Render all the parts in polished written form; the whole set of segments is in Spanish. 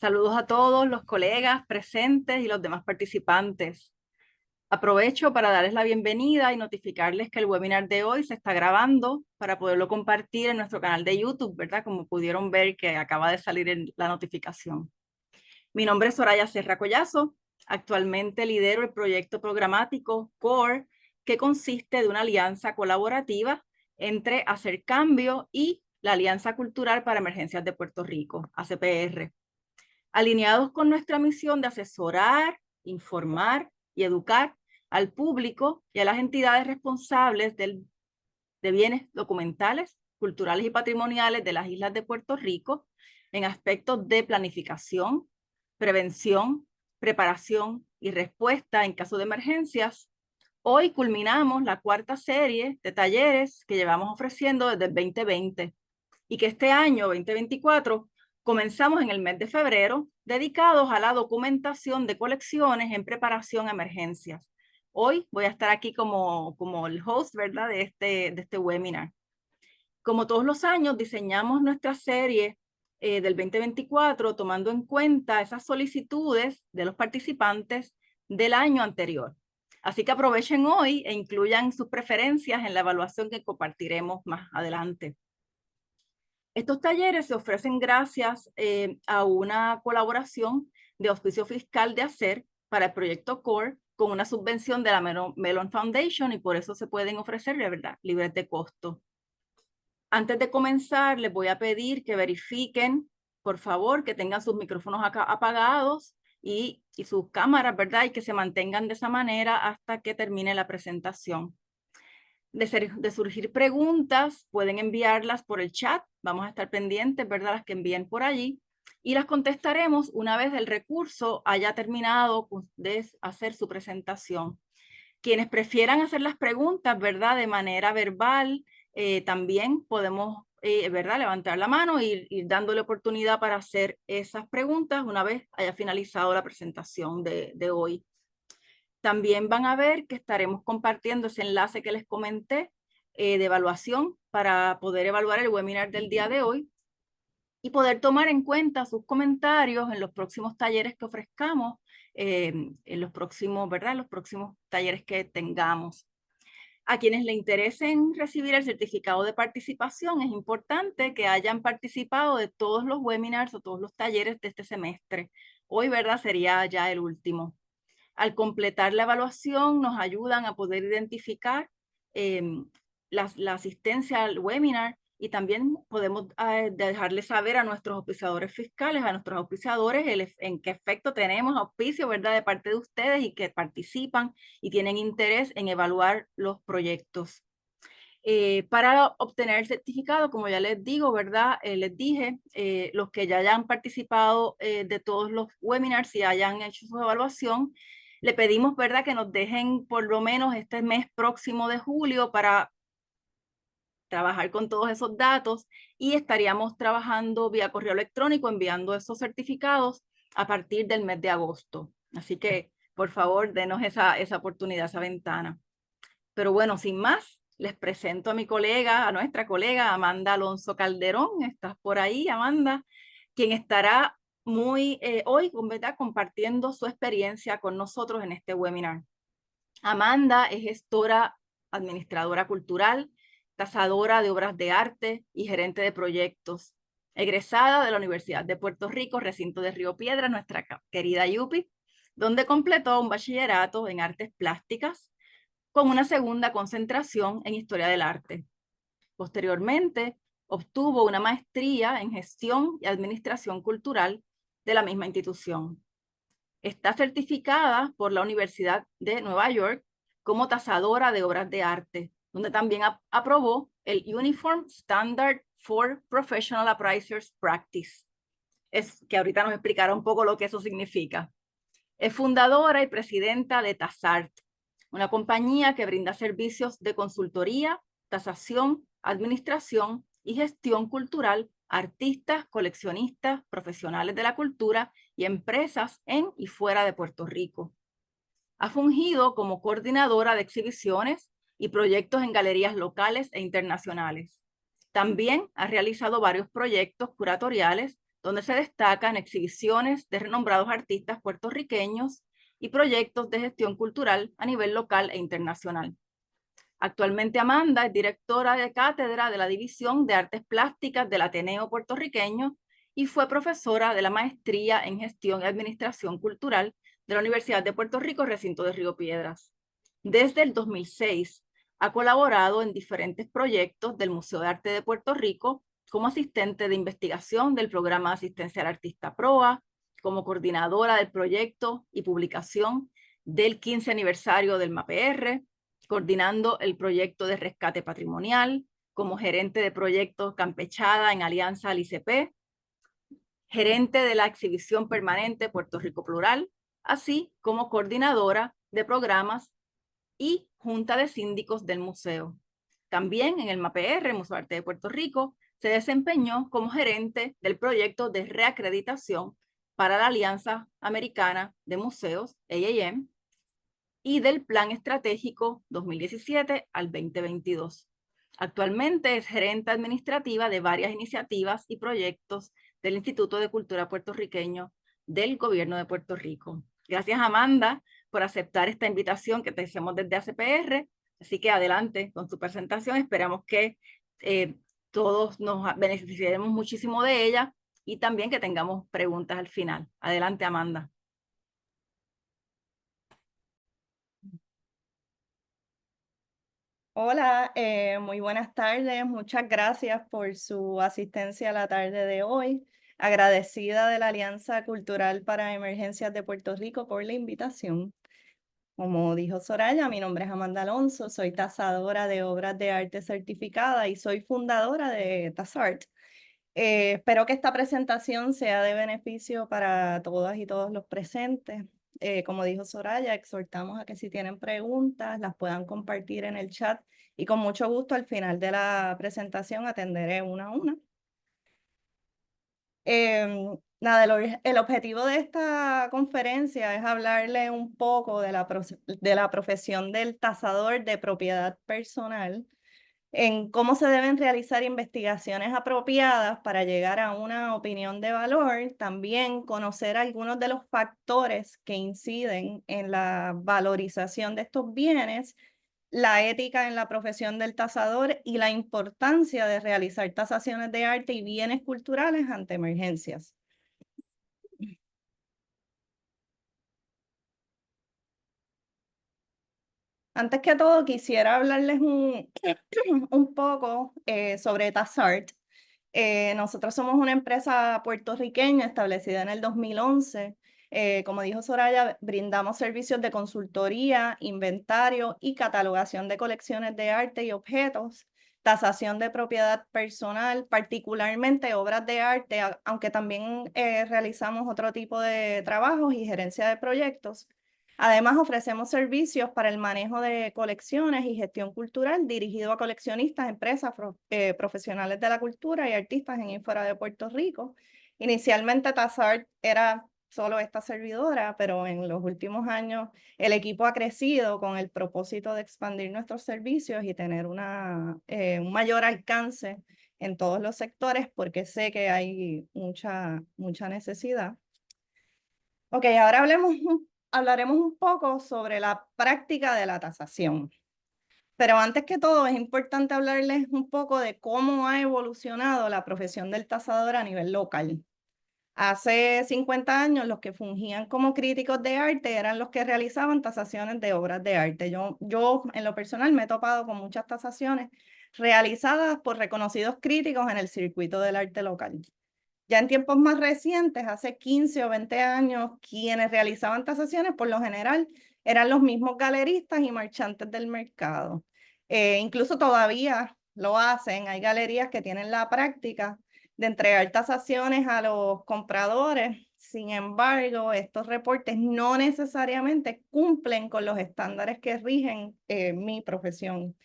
Saludos a todos los colegas presentes y los demás participantes. Aprovecho para darles la bienvenida y notificarles que el webinar de hoy se está grabando para poderlo compartir en nuestro canal de YouTube, ¿verdad? Como pudieron ver que acaba de salir la notificación. Mi nombre es Soraya Serra Collazo. Actualmente lidero el proyecto programático CORE, que consiste de una alianza colaborativa entre Hacer Cambio y la Alianza Cultural para Emergencias de Puerto Rico, ACPR. Alineados con nuestra misión de asesorar, informar y educar al público y a las entidades responsables de bienes documentales, culturales y patrimoniales de las islas de Puerto Rico en aspectos de planificación, prevención, preparación y respuesta en caso de emergencias. Hoy culminamos la cuarta serie de talleres que llevamos ofreciendo desde el 2020 y que este año 2024 comenzamos en el mes de febrero, dedicados a la documentación de colecciones en preparación a emergencias. Hoy voy a estar aquí como el host, ¿verdad?, de este webinar. Como todos los años, diseñamos nuestra serie del 2024 tomando en cuenta esas solicitudes de los participantes del año anterior. Así que aprovechen hoy e incluyan sus preferencias en la evaluación que compartiremos más adelante. Estos talleres se ofrecen gracias a una colaboración de auspicio fiscal de Hacer para el proyecto CORE con una subvención de la Mellon Foundation y por eso se pueden ofrecer, de verdad, libres de costo. Antes de comenzar, les voy a pedir que verifiquen, por favor, que tengan sus micrófonos apagados y sus cámaras, ¿verdad? Y que se mantengan de esa manera hasta que termine la presentación. De surgir preguntas, pueden enviarlas por el chat. Vamos a estar pendientes, ¿verdad? Las que envíen por allí. Y las contestaremos una vez el recurso haya terminado de hacer su presentación. Quienes prefieran hacer las preguntas, ¿verdad? De manera verbal, también podemos, ¿verdad? Levantar la mano y ir dándole oportunidad para hacer esas preguntas una vez haya finalizado la presentación de hoy. También van a ver que estaremos compartiendo ese enlace que les comenté de evaluación para poder evaluar el webinar del día de hoy y poder tomar en cuenta sus comentarios en los próximos talleres que ofrezcamos, en los próximos, ¿verdad? En los próximos talleres que tengamos. A quienes le interesen recibir el certificado de participación, es importante que hayan participado de todos los webinars o todos los talleres de este semestre. Hoy, ¿verdad? Sería ya el último. Al completar la evaluación nos ayudan a poder identificar la asistencia al webinar y también podemos dejarles saber a nuestros auspiciadores fiscales, a nuestros auspiciadores, en qué efecto tenemos auspicio, ¿verdad?, de parte de ustedes y que participan y tienen interés en evaluar los proyectos. Para obtener el certificado, como ya les digo, ¿verdad? Les dije, los que ya hayan participado de todos los webinars y hayan hecho su evaluación, le pedimos, ¿verdad?, que nos dejen por lo menos este mes próximo de julio para trabajar con todos esos datos y estaríamos trabajando vía correo electrónico, enviando esos certificados a partir del mes de agosto. Así que, por favor, denos esa oportunidad, esa ventana. Pero bueno, sin más, les presento a mi colega, a nuestra colega Amanda Alonso Calderón. ¿Estás por ahí, Amanda? Quien estará hoy, ¿verdad?, compartiendo su experiencia con nosotros en este webinar. Amanda es gestora, administradora cultural, tasadora de obras de arte y gerente de proyectos. Egresada de la Universidad de Puerto Rico, recinto de Río Piedras, nuestra querida UPI, donde completó un bachillerato en artes plásticas con una segunda concentración en historia del arte. Posteriormente, obtuvo una maestría en gestión y administración cultural de la misma institución. Está certificada por la Universidad de Nueva York como tasadora de obras de arte, donde también aprobó el Uniform Standard for Professional Appraisers Practice. Es que ahorita nos explicará un poco lo que eso significa. Es fundadora y presidenta de TASART, una compañía que brinda servicios de consultoría, tasación, administración y gestión cultural a artistas, coleccionistas, profesionales de la cultura y empresas en y fuera de Puerto Rico. Ha fungido como coordinadora de exhibiciones y proyectos en galerías locales e internacionales. También ha realizado varios proyectos curatoriales donde se destacan exhibiciones de renombrados artistas puertorriqueños y proyectos de gestión cultural a nivel local e internacional. Actualmente Amanda es directora de cátedra de la División de Artes Plásticas del Ateneo Puertorriqueño y fue profesora de la Maestría en Gestión y Administración Cultural de la Universidad de Puerto Rico, recinto de Río Piedras. Desde el 2006 ha colaborado en diferentes proyectos del Museo de Arte de Puerto Rico como asistente de investigación del programa de asistencia al artista PROA, como coordinadora del proyecto y publicación del 15 aniversario del MAPR, coordinando el proyecto de rescate patrimonial, como gerente de proyectos Campechada en alianza al ICP, gerente de la exhibición permanente Puerto Rico Plural, así como coordinadora de programas y junta de síndicos del museo. También en el MAPR, Museo de Arte de Puerto Rico, se desempeñó como gerente del proyecto de reacreditación para la Alianza Americana de Museos, AAM, y del Plan Estratégico 2017 al 2022. Actualmente es gerente administrativa de varias iniciativas y proyectos del Instituto de Cultura Puertorriqueño del Gobierno de Puerto Rico. Gracias, Amanda, por aceptar esta invitación que te hacemos desde ACPR. Así que adelante con tu presentación. Esperamos que todos nos beneficiaremos muchísimo de ella y también que tengamos preguntas al final. Adelante, Amanda. Hola, muy buenas tardes. Muchas gracias por su asistencia a la tarde de hoy. Agradecida de la Alianza Cultural para Emergencias de Puerto Rico por la invitación. Como dijo Soraya, mi nombre es Amanda Alonso, soy tasadora de obras de arte certificada y soy fundadora de TASART. Espero que esta presentación sea de beneficio para todas y todos los presentes. Como dijo Soraya, exhortamos a que si tienen preguntas las puedan compartir en el chat y con mucho gusto al final de la presentación atenderé una a una. Nada, el objetivo de esta conferencia es hablarle un poco de la profesión del tasador de propiedad personal, en cómo se deben realizar investigaciones apropiadas para llegar a una opinión de valor, también conocer algunos de los factores que inciden en la valorización de estos bienes, la ética en la profesión del tasador y la importancia de realizar tasaciones de arte y bienes culturales ante emergencias. Antes que todo, quisiera hablarles un poco sobre TASART. Nosotros somos una empresa puertorriqueña establecida en el 2011. Como dijo Soraya, brindamos servicios de consultoría, inventario y catalogación de colecciones de arte y objetos, tasación de propiedad personal, particularmente obras de arte, aunque también realizamos otro tipo de trabajos y gerencia de proyectos. Además, ofrecemos servicios para el manejo de colecciones y gestión cultural dirigido a coleccionistas, empresas, profesionales de la cultura y artistas en y fuera de Puerto Rico. Inicialmente, TASART era solo esta servidora, pero en los últimos años el equipo ha crecido con el propósito de expandir nuestros servicios y tener un mayor alcance en todos los sectores, porque sé que hay mucha necesidad. Ok, ahora hablaremos un poco sobre la práctica de la tasación. Pero antes que todo, es importante hablarles un poco de cómo ha evolucionado la profesión del tasador a nivel local. Hace 50 años, los que fungían como críticos de arte eran los que realizaban tasaciones de obras de arte. Yo en lo personal, me he topado con muchas tasaciones realizadas por reconocidos críticos en el circuito del arte local. Ya en tiempos más recientes, hace 15 o 20 años, quienes realizaban tasaciones por lo general eran los mismos galeristas y marchantes del mercado. Incluso todavía lo hacen. Hay galerías que tienen la práctica de entregar tasaciones a los compradores. Sin embargo, estos reportes no necesariamente cumplen con los estándares que rigen mi profesión.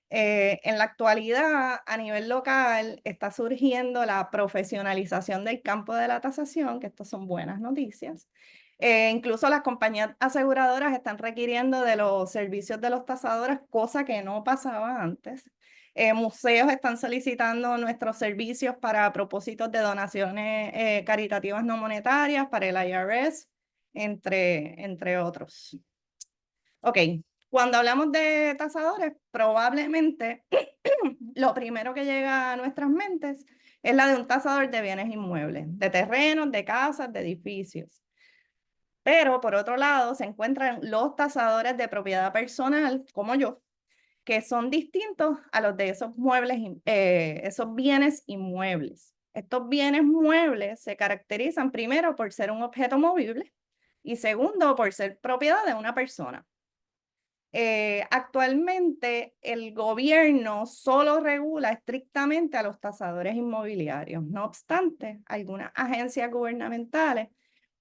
En la actualidad, a nivel local, está surgiendo la profesionalización del campo de la tasación, que estas son buenas noticias. Incluso las compañías aseguradoras están requiriendo de los servicios de los tasadores, cosa que no pasaba antes. Museos están solicitando nuestros servicios para propósitos de donaciones caritativas no monetarias para el IRS, entre otros. Ok, cuando hablamos de tasadores, probablemente lo primero que llega a nuestras mentes es la de un tasador de bienes inmuebles, de terrenos, de casas, de edificios. Pero por otro lado se encuentran los tasadores de propiedad personal, como yo, que son distintos a los de esos muebles, esos bienes inmuebles. Estos bienes muebles se caracterizan primero por ser un objeto movible y segundo por ser propiedad de una persona. Actualmente el gobierno solo regula estrictamente a los tasadores inmobiliarios. No obstante, algunas agencias gubernamentales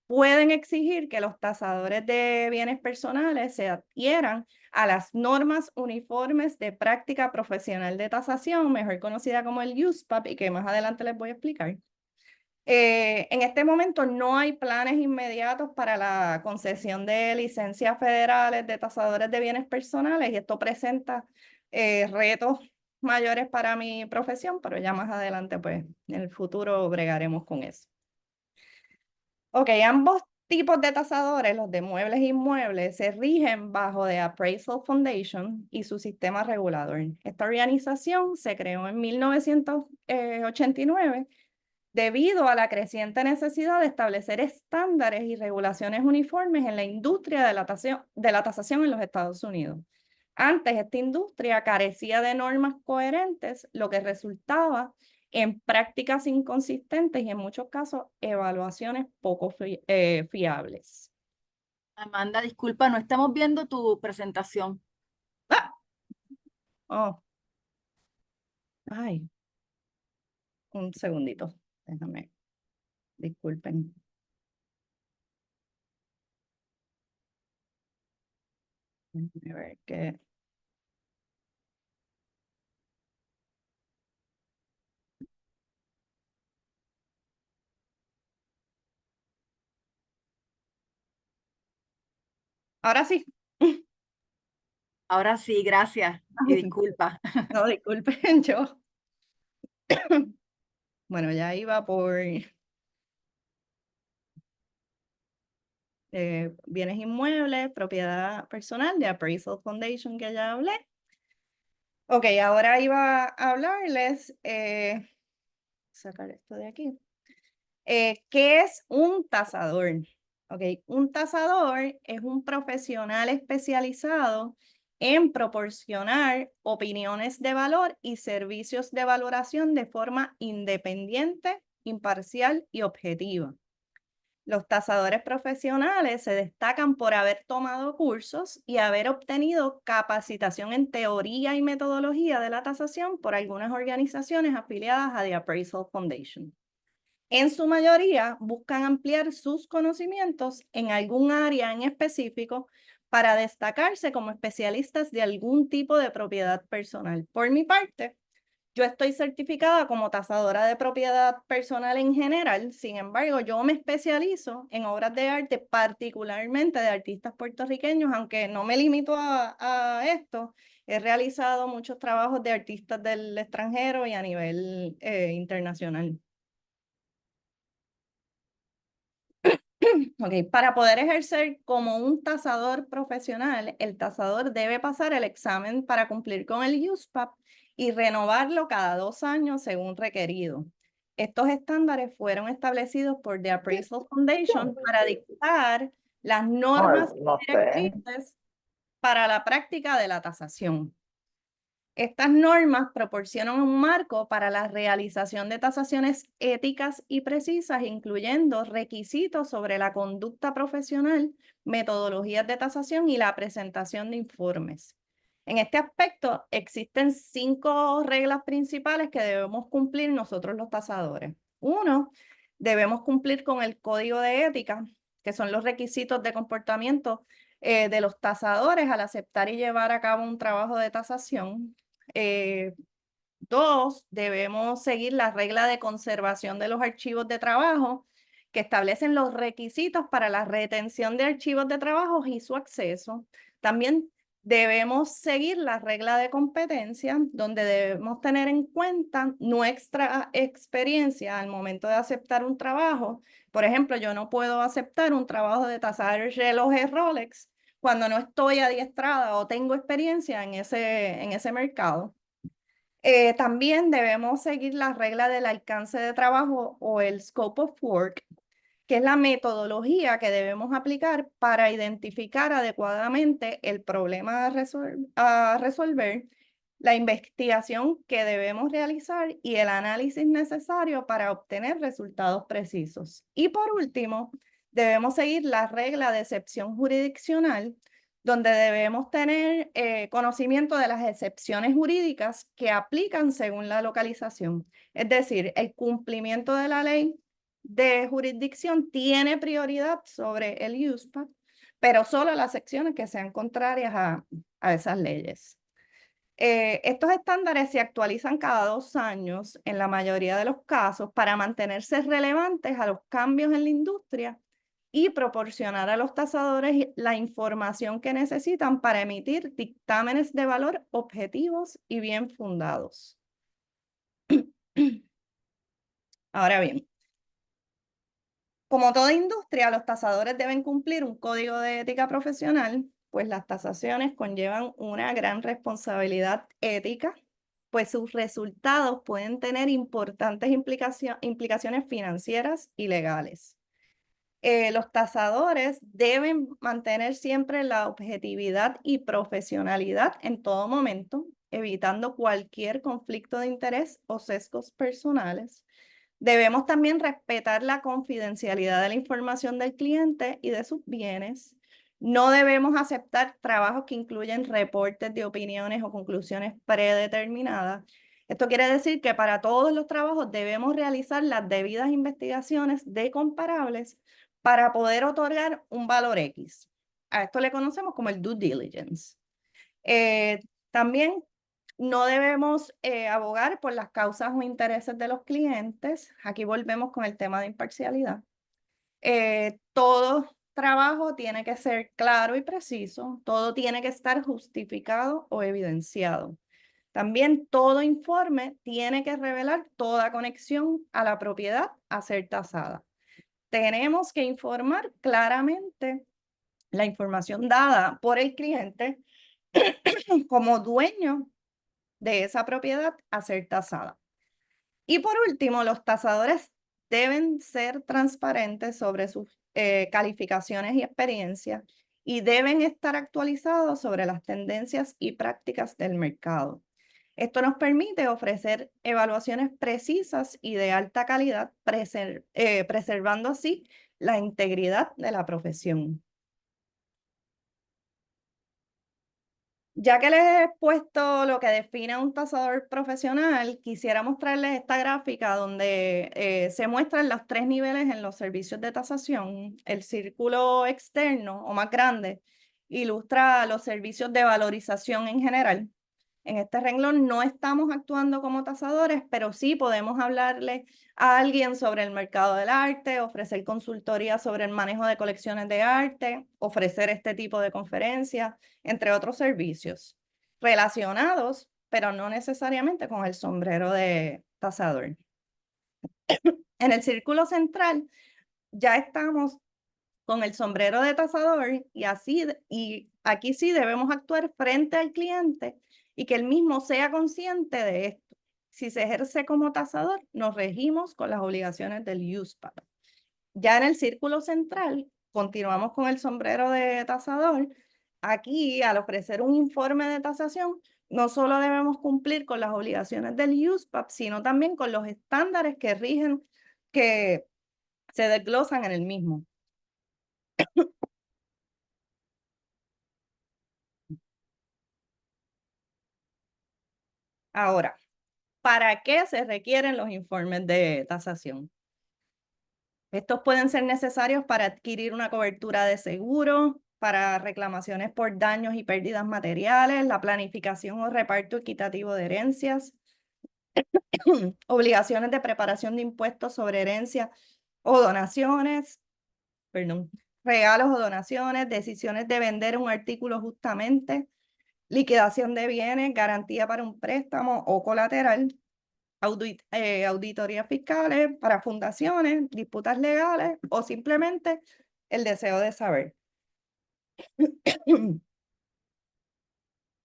pueden exigir que los tasadores de bienes personales se adhieran a las normas uniformes de práctica profesional de tasación, mejor conocida como el USPAP, y que más adelante les voy a explicar. En este momento no hay planes inmediatos para la concesión de licencias federales de tasadores de bienes personales y esto presenta retos mayores para mi profesión, pero ya más adelante, pues, en el futuro bregaremos con eso. Ok, ambos tipos de tasadores, los de muebles e inmuebles, se rigen bajo The Appraisal Foundation y su sistema regulador. Esta organización se creó en 1989 debido a la creciente necesidad de establecer estándares y regulaciones uniformes en la industria de la tasación en los Estados Unidos. Antes, esta industria carecía de normas coherentes, lo que resultaba en prácticas inconsistentes y en muchos casos evaluaciones poco fiables. Amanda, disculpa, no estamos viendo tu presentación. ¡Ah! Oh. Ay, un segundito, déjame, disculpen. Déjame ver qué. Ahora sí. Ahora sí, gracias y disculpa. No, disculpen, yo. Bueno, ya iba por bienes inmuebles, propiedad personal de Appraisal Foundation que ya hablé. Ok, ahora iba a hablarles, sacar esto de aquí. ¿Qué es un tasador? Ok, un tasador es un profesional especializado en proporcionar opiniones de valor y servicios de valoración de forma independiente, imparcial y objetiva. Los tasadores profesionales se destacan por haber tomado cursos y haber obtenido capacitación en teoría y metodología de la tasación por algunas organizaciones afiliadas a The Appraisal Foundation. En su mayoría, buscan ampliar sus conocimientos en algún área en específico para destacarse como especialistas de algún tipo de propiedad personal. Por mi parte, yo estoy certificada como tasadora de propiedad personal en general, sin embargo, yo me especializo en obras de arte, particularmente de artistas puertorriqueños, aunque no me limito a esto, he realizado muchos trabajos de artistas del extranjero y a nivel internacional. Okay. Para poder ejercer como un tasador profesional, el tasador debe pasar el examen para cumplir con el USPAP y renovarlo cada 2 años según requerido. Estos estándares fueron establecidos por The Appraisal Foundation para dictar las normas y directrices para la práctica de la tasación. Estas normas proporcionan un marco para la realización de tasaciones éticas y precisas, incluyendo requisitos sobre la conducta profesional, metodologías de tasación y la presentación de informes. En este aspecto, existen 5 reglas principales que debemos cumplir nosotros los tasadores. 1, debemos cumplir con el código de ética, que son los requisitos de comportamiento de los tasadores al aceptar y llevar a cabo un trabajo de tasación. 2, debemos seguir la regla de conservación de los archivos de trabajo que establecen los requisitos para la retención de archivos de trabajo y su acceso. También Debemos seguir la regla de competencia, donde debemos tener en cuenta nuestra experiencia al momento de aceptar un trabajo. Por ejemplo, yo no puedo aceptar un trabajo de tasar relojes Rolex cuando no estoy adiestrada o tengo experiencia en ese mercado. También debemos seguir la regla del alcance de trabajo o el scope of work, que es la metodología que debemos aplicar para identificar adecuadamente el problema a resolver, la investigación que debemos realizar y el análisis necesario para obtener resultados precisos. Y por último, debemos seguir la regla de excepción jurisdiccional, donde debemos tener conocimiento de las excepciones jurídicas que aplican según la localización. Es decir, el cumplimiento de la ley de jurisdicción tiene prioridad sobre el USPAP, pero solo las secciones que sean contrarias a esas leyes. Estos estándares se actualizan cada 2 años en la mayoría de los casos para mantenerse relevantes a los cambios en la industria y proporcionar a los tasadores la información que necesitan para emitir dictámenes de valor objetivos y bien fundados. Ahora bien, como toda industria, los tasadores deben cumplir un código de ética profesional, pues las tasaciones conllevan una gran responsabilidad ética, pues sus resultados pueden tener importantes implicaciones financieras y legales. Los tasadores deben mantener siempre la objetividad y profesionalidad en todo momento, evitando cualquier conflicto de interés o sesgos personales. Debemos también respetar la confidencialidad de la información del cliente y de sus bienes. No debemos aceptar trabajos que incluyen reportes de opiniones o conclusiones predeterminadas. Esto quiere decir que para todos los trabajos debemos realizar las debidas investigaciones de comparables para poder otorgar un valor X. A esto le conocemos como el due diligence. También no debemos abogar por las causas o intereses de los clientes. Aquí volvemos con el tema de imparcialidad. Todo trabajo tiene que ser claro y preciso. Todo tiene que estar justificado o evidenciado. También todo informe tiene que revelar toda conexión a la propiedad a ser tasada. Tenemos que informar claramente la información dada por el cliente como dueño de esa propiedad a ser tasada. Y por último, los tasadores deben ser transparentes sobre sus calificaciones y experiencias y deben estar actualizados sobre las tendencias y prácticas del mercado. Esto nos permite ofrecer evaluaciones precisas y de alta calidad, preservando así la integridad de la profesión. Ya que les he expuesto lo que define a un tasador profesional, quisiera mostrarles esta gráfica donde se muestran los 3 niveles en los servicios de tasación. El círculo externo o más grande ilustra los servicios de valorización en general. En este renglón no estamos actuando como tasadores, pero sí podemos hablarle a alguien sobre el mercado del arte, ofrecer consultoría sobre el manejo de colecciones de arte, ofrecer este tipo de conferencias, entre otros servicios relacionados, pero no necesariamente con el sombrero de tasador. En el círculo central ya estamos con el sombrero de tasador y aquí sí debemos actuar frente al cliente y que él mismo sea consciente de esto. Si se ejerce como tasador, nos regimos con las obligaciones del USPAP. Ya en el círculo central, continuamos con el sombrero de tasador. Aquí, al ofrecer un informe de tasación, no solo debemos cumplir con las obligaciones del USPAP, sino también con los estándares que rigen, que se desglosan en el mismo. Ahora, ¿para qué se requieren los informes de tasación? Estos pueden ser necesarios para adquirir una cobertura de seguro, para reclamaciones por daños y pérdidas materiales, la planificación o reparto equitativo de herencias, obligaciones de preparación de impuestos sobre herencia o donaciones, perdón, regalos o donaciones, decisiones de vender un artículo justamente, liquidación de bienes, garantía para un préstamo o colateral, auditorías fiscales para fundaciones, disputas legales o simplemente el deseo de saber.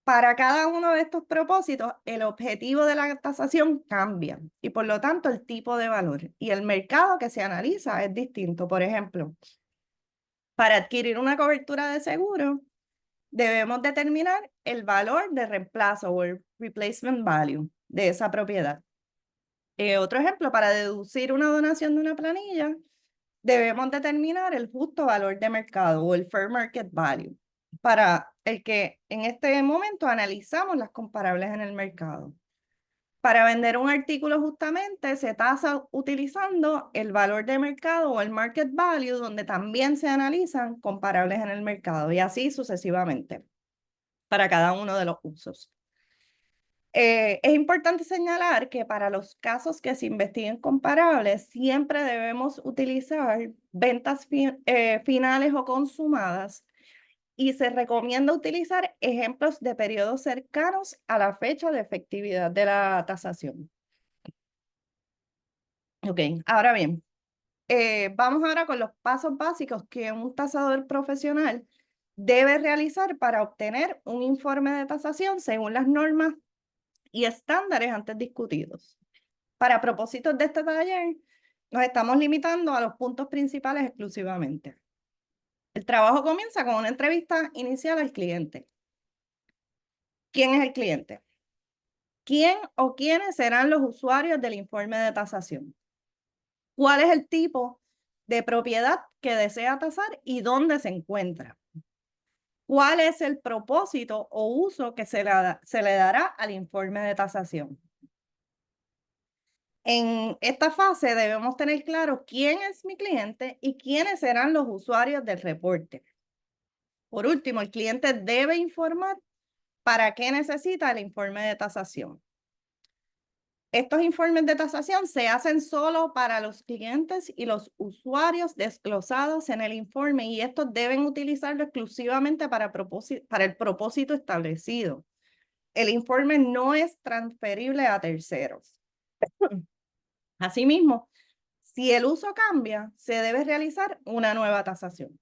Para cada uno de estos propósitos, el objetivo de la tasación cambia y por lo tanto el tipo de valor y el mercado que se analiza es distinto. Por ejemplo, para adquirir una cobertura de seguro, debemos determinar el valor de reemplazo o el replacement value de esa propiedad. Otro ejemplo, para deducir una donación de una planilla, debemos determinar el justo valor de mercado o el fair market value, para el que en este momento analizamos las comparables en el mercado. Para vender un artículo justamente se tasa utilizando el valor de mercado o el market value, donde también se analizan comparables en el mercado y así sucesivamente para cada uno de los usos. Es importante señalar que para los casos que se investiguen comparables, siempre debemos utilizar ventas finales o consumadas y se recomienda utilizar ejemplos de periodos cercanos a la fecha de efectividad de la tasación. Ok, ahora bien, vamos ahora con los pasos básicos que un tasador profesional debe realizar para obtener un informe de tasación según las normas y estándares antes discutidos. Para propósitos de este taller, nos estamos limitando a los puntos principales exclusivamente. El trabajo comienza con una entrevista inicial al cliente. ¿Quién es el cliente? ¿Quién o quiénes serán los usuarios del informe de tasación? ¿Cuál es el tipo de propiedad que desea tasar y dónde se encuentra? ¿Cuál es el propósito o uso que se le dará al informe de tasación? En esta fase debemos tener claro quién es mi cliente y quiénes serán los usuarios del reporte. Por último, el cliente debe informar para qué necesita el informe de tasación. Estos informes de tasación se hacen solo para los clientes y los usuarios desglosados en el informe y estos deben utilizarlo exclusivamente para el propósito establecido. El informe no es transferible a terceros. Asimismo, si el uso cambia, se debe realizar una nueva tasación.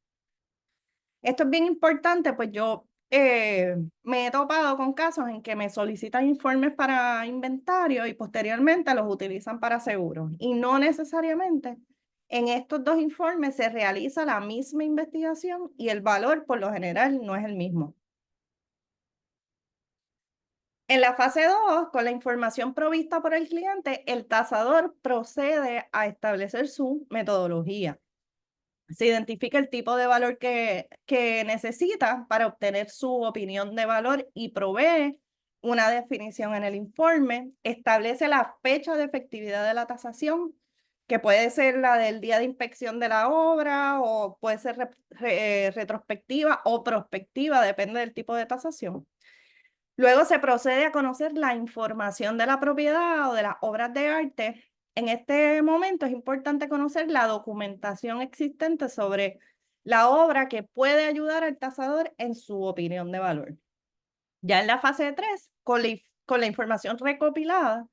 Esto es bien importante, pues yo me he topado con casos en que me solicitan informes para inventario y posteriormente los utilizan para seguros. Y no necesariamente en estos dos informes se realiza la misma investigación y el valor por lo general no es el mismo. En la fase 2, con la información provista por el cliente, el tasador procede a establecer su metodología. Se identifica el tipo de valor que necesita para obtener su opinión de valor y provee una definición en el informe. Establece la fecha de efectividad de la tasación, que puede ser la del día de inspección de la obra o puede ser retrospectiva o prospectiva, depende del tipo de tasación. Luego se procede a conocer la información de la propiedad o de las obras de arte. En este momento es importante conocer la documentación existente sobre la obra que puede ayudar al tasador en su opinión de valor. Ya en la fase 3, con la información recopilada,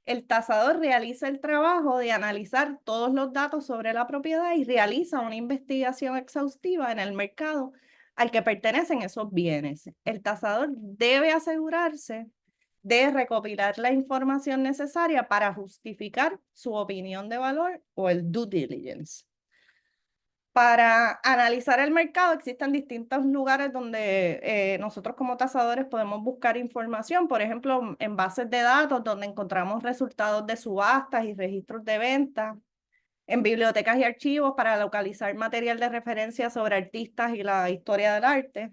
el tasador realiza el trabajo de analizar todos los datos sobre la propiedad y realiza una investigación exhaustiva en el mercado al que pertenecen esos bienes. El tasador debe asegurarse de recopilar la información necesaria para justificar su opinión de valor o el due diligence. Para analizar el mercado existen distintos lugares donde nosotros como tasadores podemos buscar información, por ejemplo, en bases de datos donde encontramos resultados de subastas y registros de venta, en bibliotecas y archivos para localizar material de referencia sobre artistas y la historia del arte.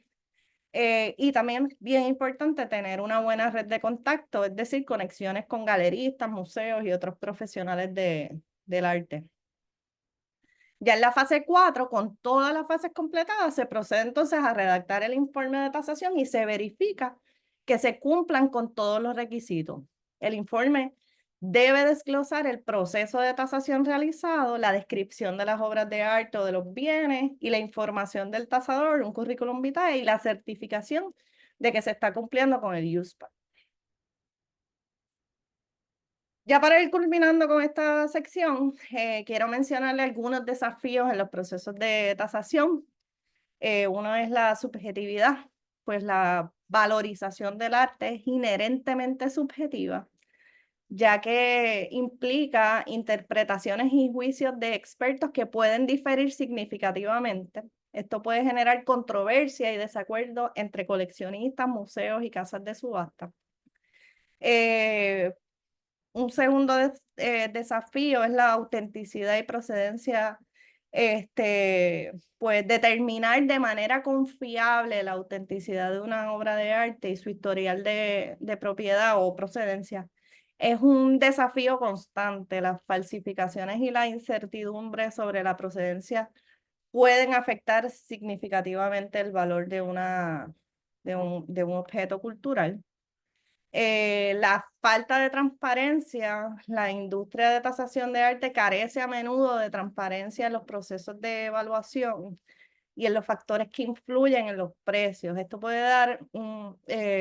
Y también bien importante tener una buena red de contacto, es decir, conexiones con galeristas, museos y otros profesionales del arte. Ya en la fase 4, con todas las fases completadas, se procede entonces a redactar el informe de tasación y se verifica que se cumplan con todos los requisitos. El informe debe desglosar el proceso de tasación realizado, la descripción de las obras de arte o de los bienes y la información del tasador, un currículum vitae y la certificación de que se está cumpliendo con el USPA. Ya para ir culminando con esta sección, quiero mencionarle algunos desafíos en los procesos de tasación. Uno es la subjetividad, pues la valorización del arte es inherentemente subjetiva, ya que implica interpretaciones y juicios de expertos que pueden diferir significativamente. Esto puede generar controversia y desacuerdo entre coleccionistas, museos y casas de subasta. Un segundo desafío es la autenticidad y procedencia, pues determinar de manera confiable la autenticidad de una obra de arte y su historial de propiedad o procedencia. Es un desafío constante. Las falsificaciones y la incertidumbre sobre la procedencia pueden afectar significativamente el valor de un objeto cultural. La falta de transparencia, la industria de tasación de arte carece a menudo de transparencia en los procesos de evaluación y en los factores que influyen en los precios. Esto puede dar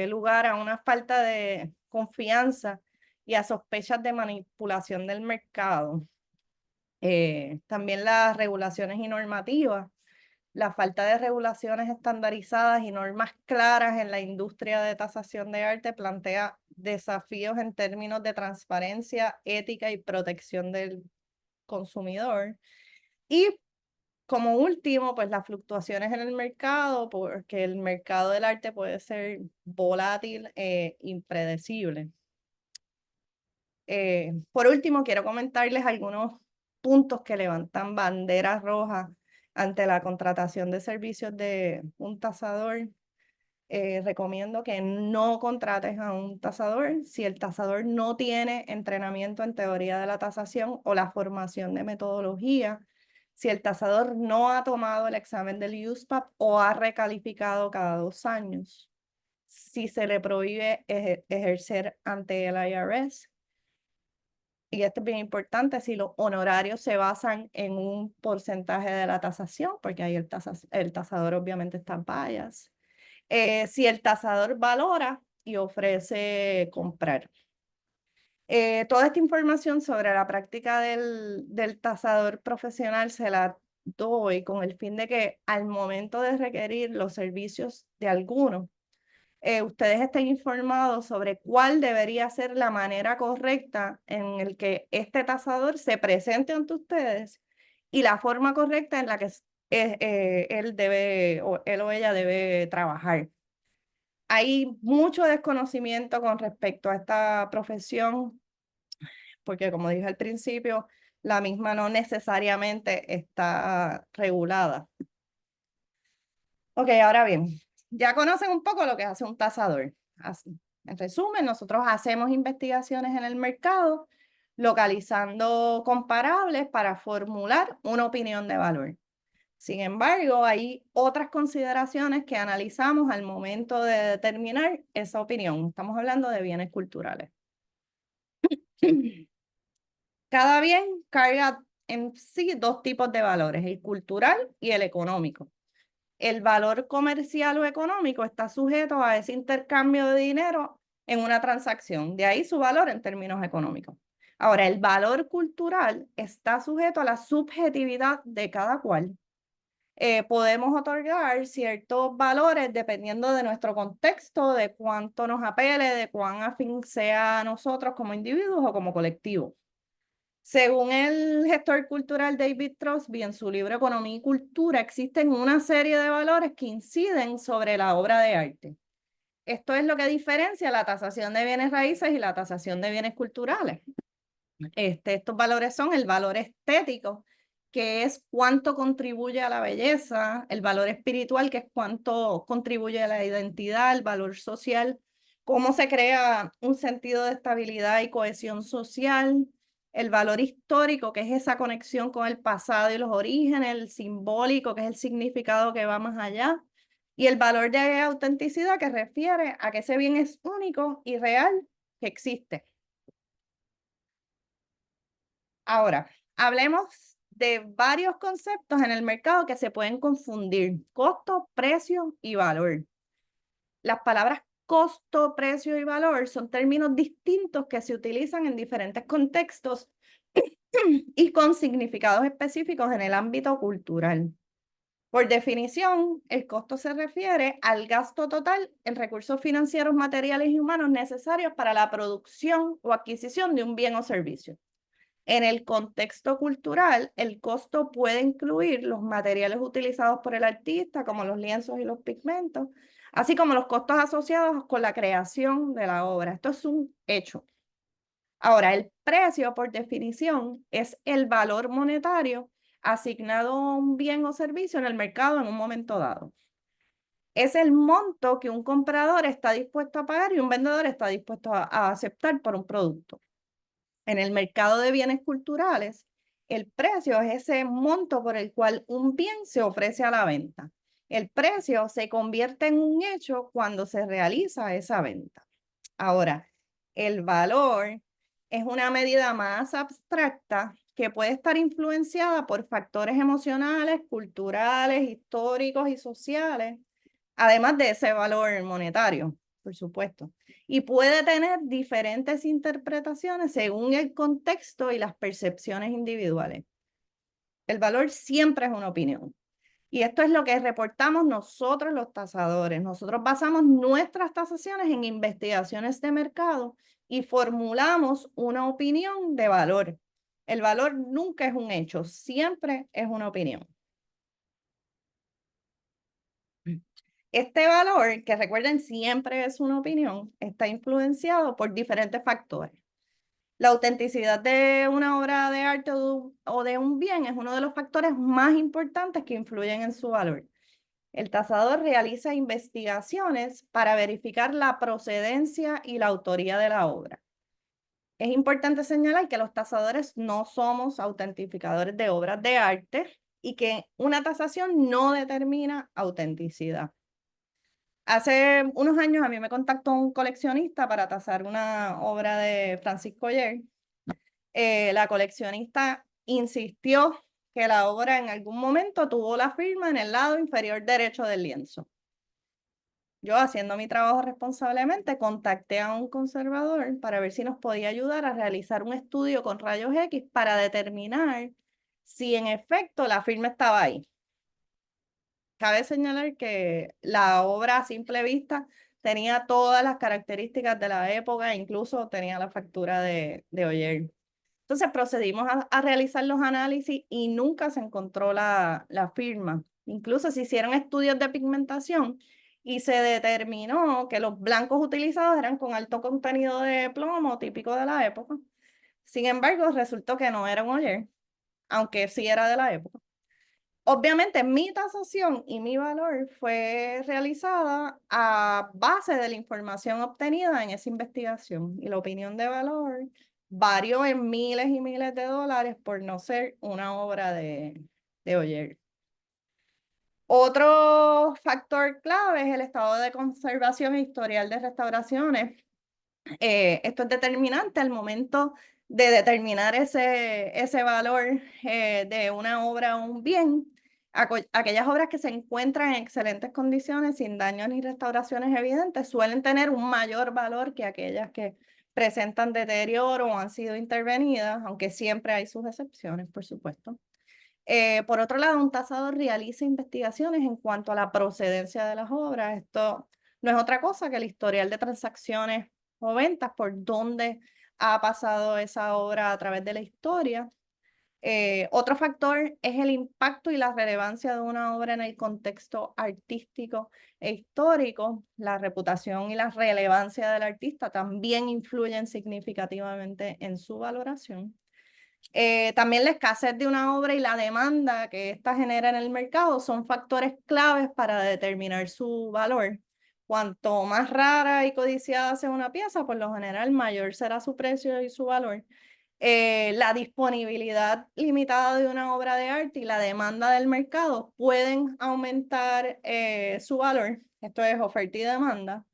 lugar a una falta de confianza y a sospechas de manipulación del mercado. También las regulaciones y normativas. La falta de regulaciones estandarizadas y normas claras en la industria de tasación de arte plantea desafíos en términos de transparencia, ética y protección del consumidor. Y como último, pues las fluctuaciones en el mercado, porque el mercado del arte puede ser volátil e impredecible. Por último, quiero comentarles algunos puntos que levantan banderas rojas ante la contratación de servicios de un tasador. Recomiendo que no contrates a un tasador si el tasador no tiene entrenamiento en teoría de la tasación o la formación de metodología, si el tasador no ha tomado el examen del USPAP o ha recalificado cada 2 años, si se le prohíbe ejercer ante el IRS. Y esto es bien importante, si los honorarios se basan en un porcentaje de la tasación, porque ahí el tasador obviamente está en bias. Si el tasador valora y ofrece comprar. Toda esta información sobre la práctica del tasador profesional se la doy con el fin de que al momento de requerir los servicios de alguno, ustedes estén informados sobre cuál debería ser la manera correcta en el que este tasador se presente ante ustedes y la forma correcta en la que él o ella debe trabajar. Hay mucho desconocimiento con respecto a esta profesión, porque como dije al principio, la misma no necesariamente está regulada. Ok, ahora bien, ya conocen un poco lo que hace un tasador. En resumen, nosotros hacemos investigaciones en el mercado, localizando comparables para formular una opinión de valor. Sin embargo, hay otras consideraciones que analizamos al momento de determinar esa opinión. Estamos hablando de bienes culturales. Cada bien carga en sí 2 tipos de valores, el cultural y el económico. El valor comercial o económico está sujeto a ese intercambio de dinero en una transacción, de ahí su valor en términos económicos. Ahora, el valor cultural está sujeto a la subjetividad de cada cual. Podemos otorgar ciertos valores dependiendo de nuestro contexto, de cuánto nos apele, de cuán afín sea a nosotros como individuos o como colectivo. Según el gestor cultural David Crosby, en su libro Economía y Cultura, existen una serie de valores que inciden sobre la obra de arte. Esto es lo que diferencia la tasación de bienes raíces y la tasación de bienes culturales. Estos valores son el valor estético, que es cuánto contribuye a la belleza, el valor espiritual, que es cuánto contribuye a la identidad, el valor social, cómo se crea un sentido de estabilidad y cohesión social, el valor histórico, que es esa conexión con el pasado y los orígenes, el simbólico, que es el significado que va más allá, y el valor de autenticidad, que refiere a que ese bien es único y real, que existe. Ahora, hablemos de varios conceptos en el mercado que se pueden confundir: costo, precio y valor. Las palabras costo, precio y valor son términos distintos que se utilizan en diferentes contextos y con significados específicos en el ámbito cultural. Por definición, el costo se refiere al gasto total en recursos financieros, materiales y humanos necesarios para la producción o adquisición de un bien o servicio. En el contexto cultural, el costo puede incluir los materiales utilizados por el artista, como los lienzos y los pigmentos, así como los costos asociados con la creación de la obra. Esto es un hecho. Ahora, el precio, por definición, es el valor monetario asignado a un bien o servicio en el mercado en un momento dado. Es el monto que un comprador está dispuesto a pagar y un vendedor está dispuesto a aceptar por un producto. En el mercado de bienes culturales, el precio es ese monto por el cual un bien se ofrece a la venta. El precio se convierte en un hecho cuando se realiza esa venta. Ahora, el valor es una medida más abstracta que puede estar influenciada por factores emocionales, culturales, históricos y sociales, además de ese valor monetario, por supuesto. Y puede tener diferentes interpretaciones según el contexto y las percepciones individuales. El valor siempre es una opinión. Y esto es lo que reportamos nosotros los tasadores. Nosotros basamos nuestras tasaciones en investigaciones de mercado y formulamos una opinión de valor. El valor nunca es un hecho, siempre es una opinión. Este valor, que recuerden siempre es una opinión, está influenciado por diferentes factores. La autenticidad de una obra de arte o de un bien es uno de los factores más importantes que influyen en su valor. El tasador realiza investigaciones para verificar la procedencia y la autoría de la obra. Es importante señalar que los tasadores no somos autentificadores de obras de arte y que una tasación no determina autenticidad. Hace unos años a mí me contactó un coleccionista para tasar una obra de Francisco Oller. La coleccionista insistió que la obra en algún momento tuvo la firma en el lado inferior derecho del lienzo. Yo, haciendo mi trabajo responsablemente, contacté a un conservador para ver si nos podía ayudar a realizar un estudio con rayos X para determinar si en efecto la firma estaba ahí. Cabe señalar que la obra a simple vista tenía todas las características de la época, incluso tenía la factura de Oller. Entonces procedimos a realizar los análisis y nunca se encontró la firma. Incluso se hicieron estudios de pigmentación y se determinó que los blancos utilizados eran con alto contenido de plomo, típico de la época. Sin embargo, resultó que no era un Oller, aunque sí era de la época. Obviamente, mi tasación y mi valor fue realizada a base de la información obtenida en esa investigación, y la opinión de valor varió en miles y miles de dólares por no ser una obra de Oller. Otro factor clave es el estado de conservación e historial de restauraciones. Esto es determinante al momento de determinar ese valor de una obra o un bien. Aquellas obras que se encuentran en excelentes condiciones, sin daños ni restauraciones evidentes, suelen tener un mayor valor que aquellas que presentan deterioro o han sido intervenidas, aunque siempre hay sus excepciones, por supuesto. Por otro lado, un tasador realiza investigaciones en cuanto a la procedencia de las obras. Esto no es otra cosa que el historial de transacciones o ventas, por dónde ha pasado esa obra a través de la historia. Otro factor es el impacto y la relevancia de una obra en el contexto artístico e histórico. La reputación y la relevancia del artista también influyen significativamente en su valoración. También la escasez de una obra y la demanda que ésta genera en el mercado son factores claves para determinar su valor. Cuanto más rara y codiciada sea una pieza, por lo general mayor será su precio y su valor. La disponibilidad limitada de una obra de arte y la demanda del mercado pueden aumentar su valor. Esto es oferta y demanda.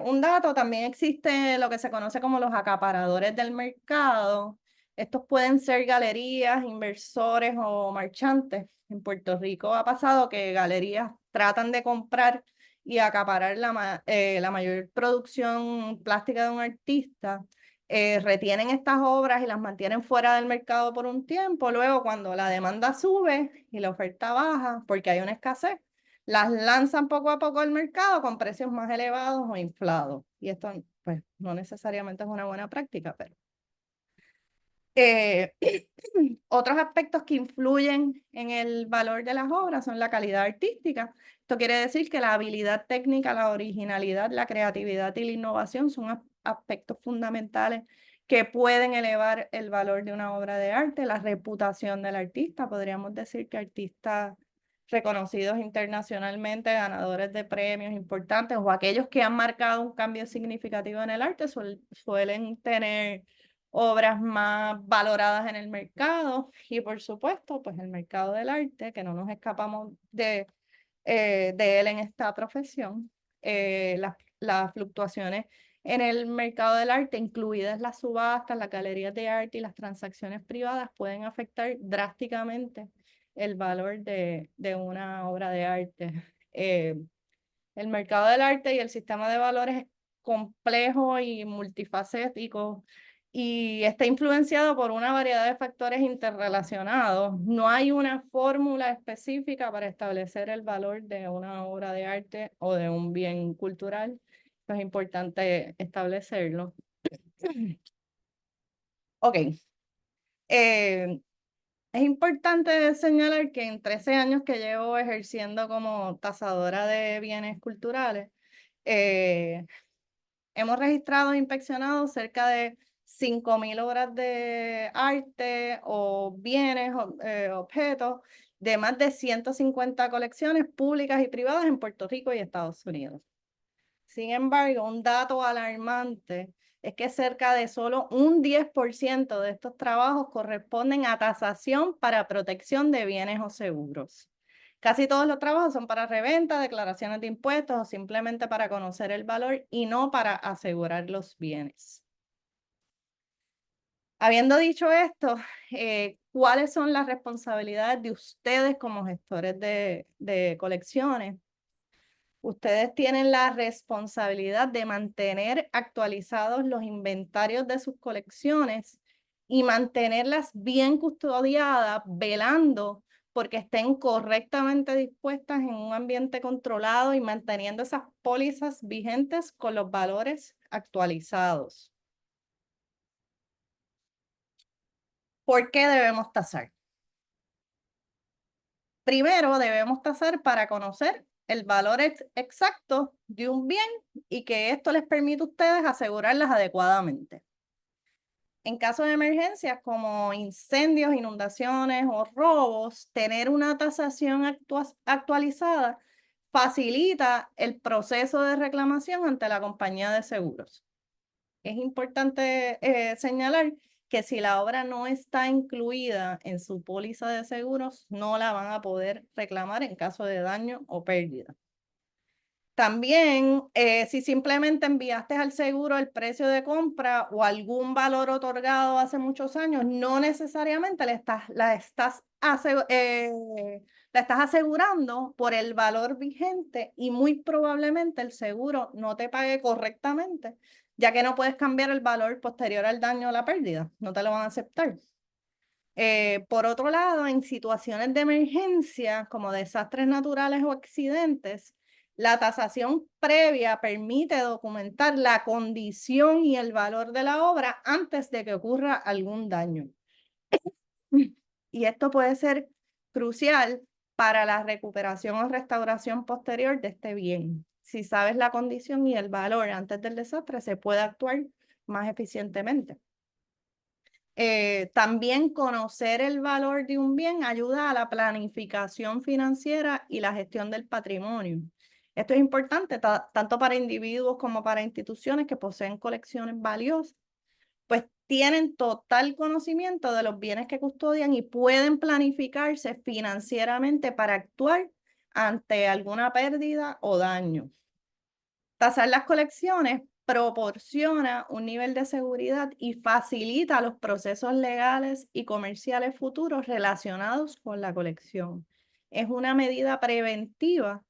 Un dato, también existe lo que se conoce como los acaparadores del mercado. Estos pueden ser galerías, inversores o marchantes. En Puerto Rico ha pasado que galerías tratan de comprar y acaparar la mayor producción plástica de un artista, retienen estas obras y las mantienen fuera del mercado por un tiempo. Luego, cuando la demanda sube y la oferta baja, porque hay una escasez, las lanzan poco a poco al mercado con precios más elevados o inflados. Y esto, pues, no necesariamente es una buena práctica, pero... otros aspectos que influyen en el valor de las obras son la calidad artística. Esto quiere decir que la habilidad técnica, la originalidad, la creatividad y la innovación son aspectos fundamentales que pueden elevar el valor de una obra de arte. La reputación del artista, podríamos decir que artistas reconocidos internacionalmente, ganadores de premios importantes o aquellos que han marcado un cambio significativo en el arte suelen tener obras más valoradas en el mercado y por supuesto, pues el mercado del arte, que no nos escapamos de él en esta profesión, las fluctuaciones en el mercado del arte, incluidas las subastas, las galerías de arte y las transacciones privadas, pueden afectar drásticamente el valor de una obra de arte. El mercado del arte y el sistema de valores es complejo y multifacético y está influenciado por una variedad de factores interrelacionados. No hay una fórmula específica para establecer el valor de una obra de arte o de un bien cultural. Es importante establecerlo. Ok. Es importante señalar que en 13 años que llevo ejerciendo como tasadora de bienes culturales, hemos registrado e inspeccionado cerca de 5.000 obras de arte o bienes, objetos de más de 150 colecciones públicas y privadas en Puerto Rico y Estados Unidos. Sin embargo, un dato alarmante es que cerca de solo un 10% de estos trabajos corresponden a tasación para protección de bienes o seguros. Casi todos los trabajos son para reventa, declaraciones de impuestos o simplemente para conocer el valor y no para asegurar los bienes. Habiendo dicho esto, ¿cuáles son las responsabilidades de ustedes como gestores de colecciones? Ustedes tienen la responsabilidad de mantener actualizados los inventarios de sus colecciones y mantenerlas bien custodiadas, velando porque estén correctamente dispuestas en un ambiente controlado y manteniendo esas pólizas vigentes con los valores actualizados. ¿Por qué debemos tasar? Primero, debemos tasar para conocer el valor exacto de un bien y que esto les permite a ustedes asegurarlas adecuadamente. En caso de emergencias como incendios, inundaciones o robos, tener una tasación actualizada facilita el proceso de reclamación ante la compañía de seguros. Es importante señalar que si la obra no está incluida en su póliza de seguros, no la van a poder reclamar en caso de daño o pérdida. También, si simplemente enviaste al seguro el precio de compra o algún valor otorgado hace muchos años, no necesariamente la estás asegurando por el valor vigente y muy probablemente el seguro no te pague correctamente, ya que no puedes cambiar el valor posterior al daño o la pérdida, no te lo van a aceptar. Por otro lado, en situaciones de emergencia como desastres naturales o accidentes, la tasación previa permite documentar la condición y el valor de la obra antes de que ocurra algún daño. Y esto puede ser crucial para la recuperación o restauración posterior de este bien. Si sabes la condición y el valor antes del desastre, se puede actuar más eficientemente. También conocer el valor de un bien ayuda a la planificación financiera y la gestión del patrimonio. Esto es importante tanto para individuos como para instituciones que poseen colecciones valiosas, pues tienen total conocimiento de los bienes que custodian y pueden planificarse financieramente para actuar ante alguna pérdida o daño. Tasar las colecciones proporciona un nivel de seguridad y facilita los procesos legales y comerciales futuros relacionados con la colección. Es una medida preventiva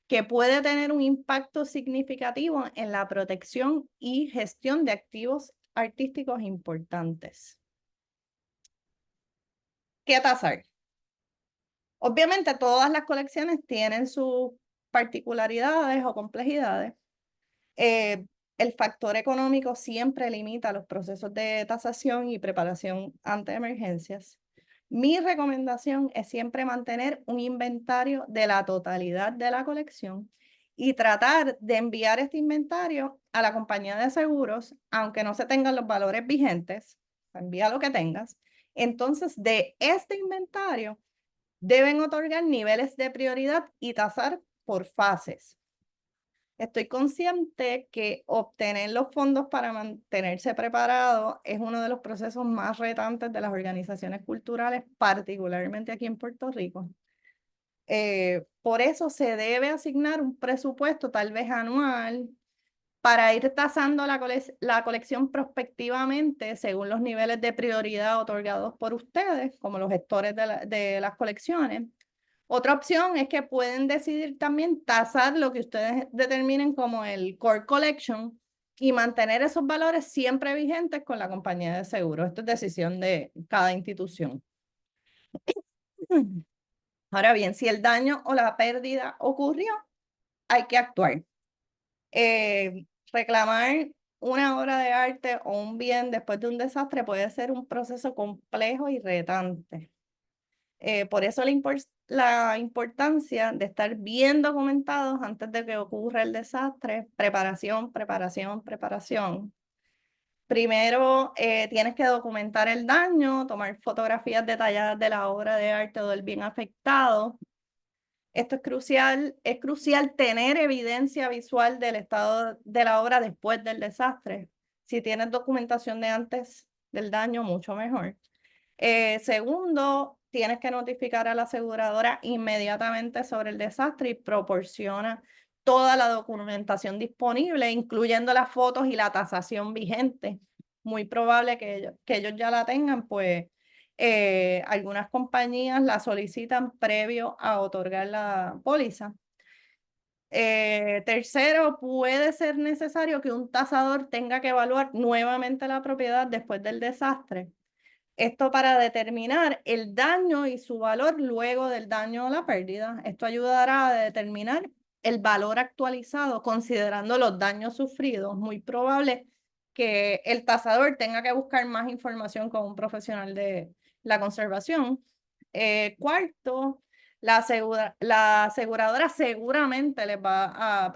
que puede tener un impacto significativo en la protección y gestión de activos artísticos importantes. ¿Qué tasar? Obviamente todas las colecciones tienen sus particularidades o complejidades. El factor económico siempre limita los procesos de tasación y preparación ante emergencias. Mi recomendación es siempre mantener un inventario de la totalidad de la colección y tratar de enviar este inventario a la compañía de seguros, aunque no se tengan los valores vigentes, envía lo que tengas. Entonces, de este inventario deben otorgar niveles de prioridad y tasar por fases. Estoy consciente que obtener los fondos para mantenerse preparado es uno de los procesos más retantes de las organizaciones culturales, particularmente aquí en Puerto Rico. Por eso se debe asignar un presupuesto, tal vez anual, para ir tasando la colección prospectivamente según los niveles de prioridad otorgados por ustedes, como los gestores de las colecciones. Otra opción es que pueden decidir también tasar lo que ustedes determinen como el core collection y mantener esos valores siempre vigentes con la compañía de seguros. Esto es decisión de cada institución. Ahora bien, si el daño o la pérdida ocurrió, hay que actuar. Reclamar una obra de arte o un bien después de un desastre puede ser un proceso complejo y retante. Por eso la importancia de estar bien documentados antes de que ocurra el desastre. Preparación, preparación, preparación. Primero, tienes que documentar el daño, tomar fotografías detalladas de la obra de arte o del bien afectado. Esto es crucial tener evidencia visual del estado de la obra después del desastre. Si tienes documentación de antes del daño, mucho mejor. Segundo, tienes que notificar a la aseguradora inmediatamente sobre el desastre y proporciona toda la documentación disponible, incluyendo las fotos y la tasación vigente. Muy probable que ellos ya la tengan, pues algunas compañías la solicitan previo a otorgar la póliza. Tercero, puede ser necesario que un tasador tenga que evaluar nuevamente la propiedad después del desastre. Esto para determinar el daño y su valor luego del daño o la pérdida. Esto ayudará a determinar el valor actualizado considerando los daños sufridos. Muy probable que el tasador tenga que buscar más información con un profesional de la conservación. Cuarto, la aseguradora seguramente les va a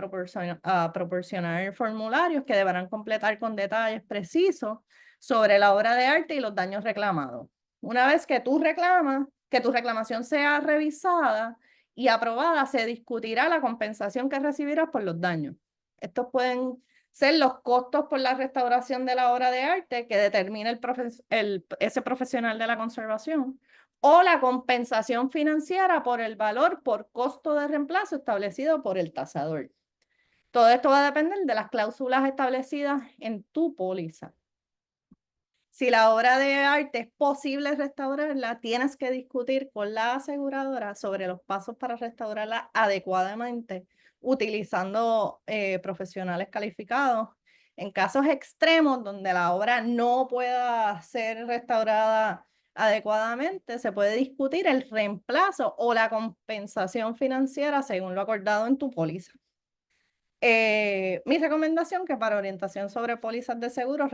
proporcionar formularios que deberán completar con detalles precisos sobre la obra de arte y los daños reclamados. Una vez que tú reclamas, que tu reclamación sea revisada y aprobada, se discutirá la compensación que recibirás por los daños. Estos pueden ser los costos por la restauración de la obra de arte que determina ese profesional de la conservación o la compensación financiera por el valor por costo de reemplazo establecido por el tasador. Todo esto va a depender de las cláusulas establecidas en tu póliza. Si la obra de arte es posible restaurarla, tienes que discutir con la aseguradora sobre los pasos para restaurarla adecuadamente, utilizando profesionales calificados. En casos extremos donde la obra no pueda ser restaurada adecuadamente, se puede discutir el reemplazo o la compensación financiera según lo acordado en tu póliza. Mi recomendación que para orientación sobre pólizas de seguros,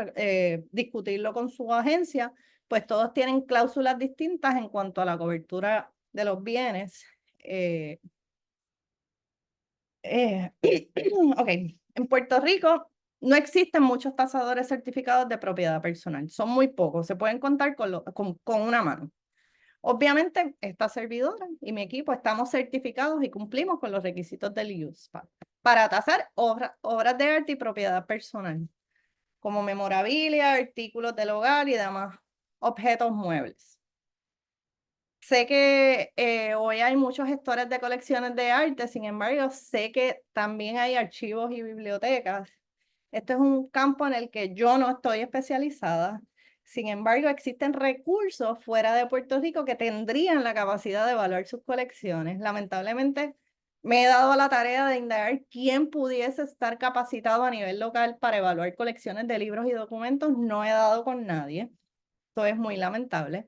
discutirlo con su agencia, pues todos tienen cláusulas distintas en cuanto a la cobertura de los bienes. Ok, en Puerto Rico no existen muchos tasadores certificados de propiedad personal, son muy pocos, se pueden contar con una mano. Obviamente, esta servidora y mi equipo estamos certificados y cumplimos con los requisitos del USPA para tasar obras de arte y propiedad personal, como memorabilia, artículos del hogar y demás objetos muebles. Sé que hoy hay muchos gestores de colecciones de arte, sin embargo, sé que también hay archivos y bibliotecas. Este es un campo en el que yo no estoy especializada. Sin embargo, existen recursos fuera de Puerto Rico que tendrían la capacidad de evaluar sus colecciones. Lamentablemente, me he dado a la tarea de indagar quién pudiese estar capacitado a nivel local para evaluar colecciones de libros y documentos. No he dado con nadie. Esto es muy lamentable.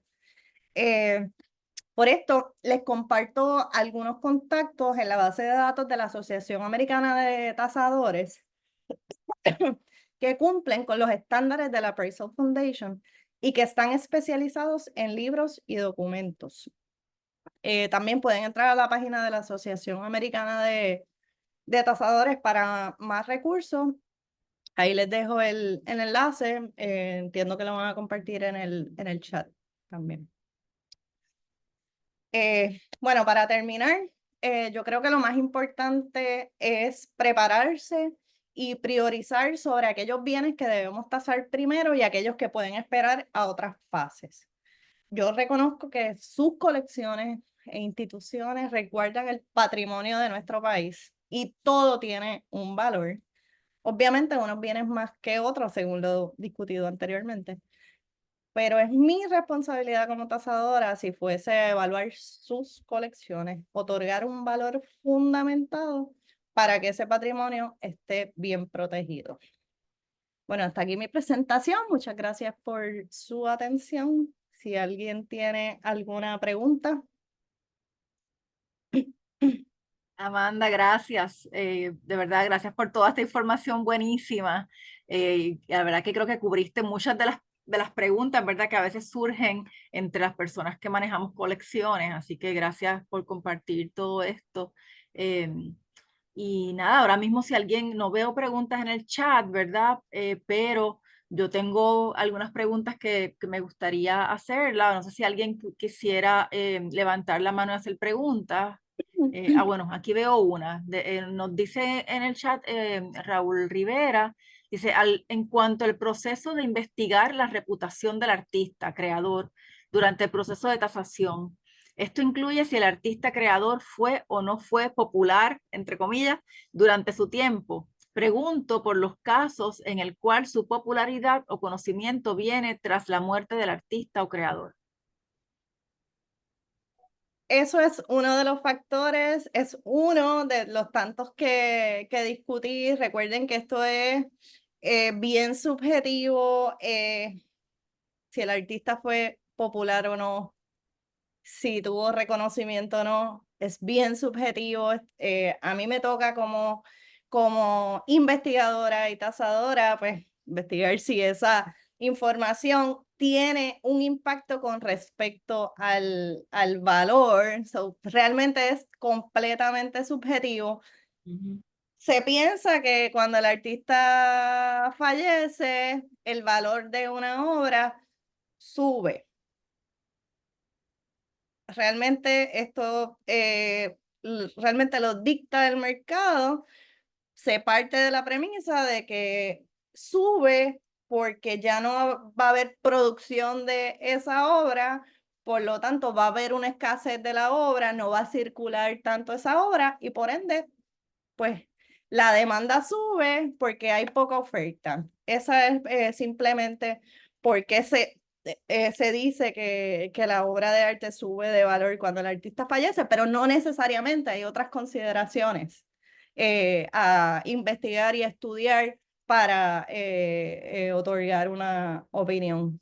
Por esto, les comparto algunos contactos en la base de datos de la Asociación Americana de Tasadores que cumplen con los estándares de la Appraisal Foundation y que están especializados en libros y documentos. También pueden entrar a la página de la Asociación Americana de Tasadores para más recursos. Ahí les dejo el enlace. Entiendo que lo van a compartir en el chat también. Bueno, para terminar, yo creo que lo más importante es prepararse y priorizar sobre aquellos bienes que debemos tasar primero y aquellos que pueden esperar a otras fases. Yo reconozco que sus colecciones e instituciones resguardan el patrimonio de nuestro país y todo tiene un valor. Obviamente, unos bienes más que otros, según lo discutido anteriormente. Pero es mi responsabilidad como tasadora, si fuese a evaluar sus colecciones, otorgar un valor fundamentado para que ese patrimonio esté bien protegido. Bueno, hasta aquí mi presentación. Muchas gracias por su atención. Si alguien tiene alguna pregunta. Amanda, gracias. De verdad, gracias por toda esta información buenísima. La verdad que creo que cubriste muchas de las preguntas, ¿verdad? Que a veces surgen entre las personas que manejamos colecciones. Así que gracias por compartir todo esto. Eh, y nada, ahora mismo si alguien, no veo preguntas en el chat, ¿verdad? Pero yo tengo algunas preguntas que me gustaría hacerla. No sé si alguien quisiera levantar la mano y hacer preguntas. Bueno, aquí veo una. Nos dice en el chat Raúl Rivera, dice, en cuanto al proceso de investigar la reputación del artista, creador, durante el proceso de tasación, esto incluye si el artista creador fue o no fue popular, entre comillas, durante su tiempo. Pregunto por los casos en el cual su popularidad o conocimiento viene tras la muerte del artista o creador. Eso es uno de los factores, es uno de los tantos que discutir. Recuerden que esto es bien subjetivo, si el artista fue popular o no, si tuvo reconocimiento o no, es bien subjetivo. A mí me toca como investigadora y tasadora, pues investigar si esa información tiene un impacto con respecto al valor. Realmente es completamente subjetivo. Se piensa que cuando el artista fallece, el valor de una obra sube. Realmente esto realmente lo dicta el mercado. Se parte de la premisa de que sube porque ya no va a haber producción de esa obra, por lo tanto va a haber una escasez de la obra, no va a circular tanto esa obra y por ende, pues la demanda sube porque hay poca oferta. Esa es simplemente porque se dice que la obra de arte sube de valor cuando el artista fallece, pero no necesariamente, hay otras consideraciones a investigar y a estudiar para otorgar una opinión.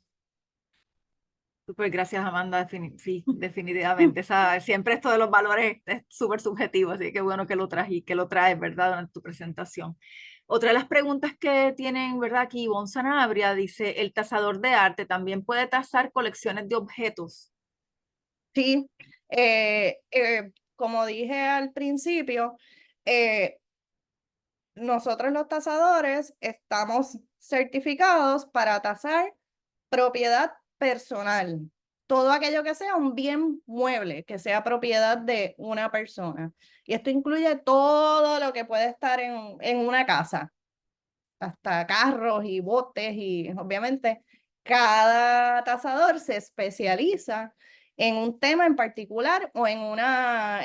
Súper, gracias, Amanda. Sí, definitivamente. Siempre esto de los valores es súper subjetivo, así que bueno que que lo traes, ¿verdad? Durante tu presentación. Otra de las preguntas que tienen, ¿verdad? Aquí Ivonne Sanabria dice, ¿el tasador de arte también puede tasar colecciones de objetos? Sí, como dije al principio, nosotros los tasadores estamos certificados para tasar propiedad personal. Todo aquello que sea un bien mueble, que sea propiedad de una persona. Y esto incluye todo lo que puede estar en una casa, hasta carros y botes y obviamente cada tasador se especializa en un tema en particular o en una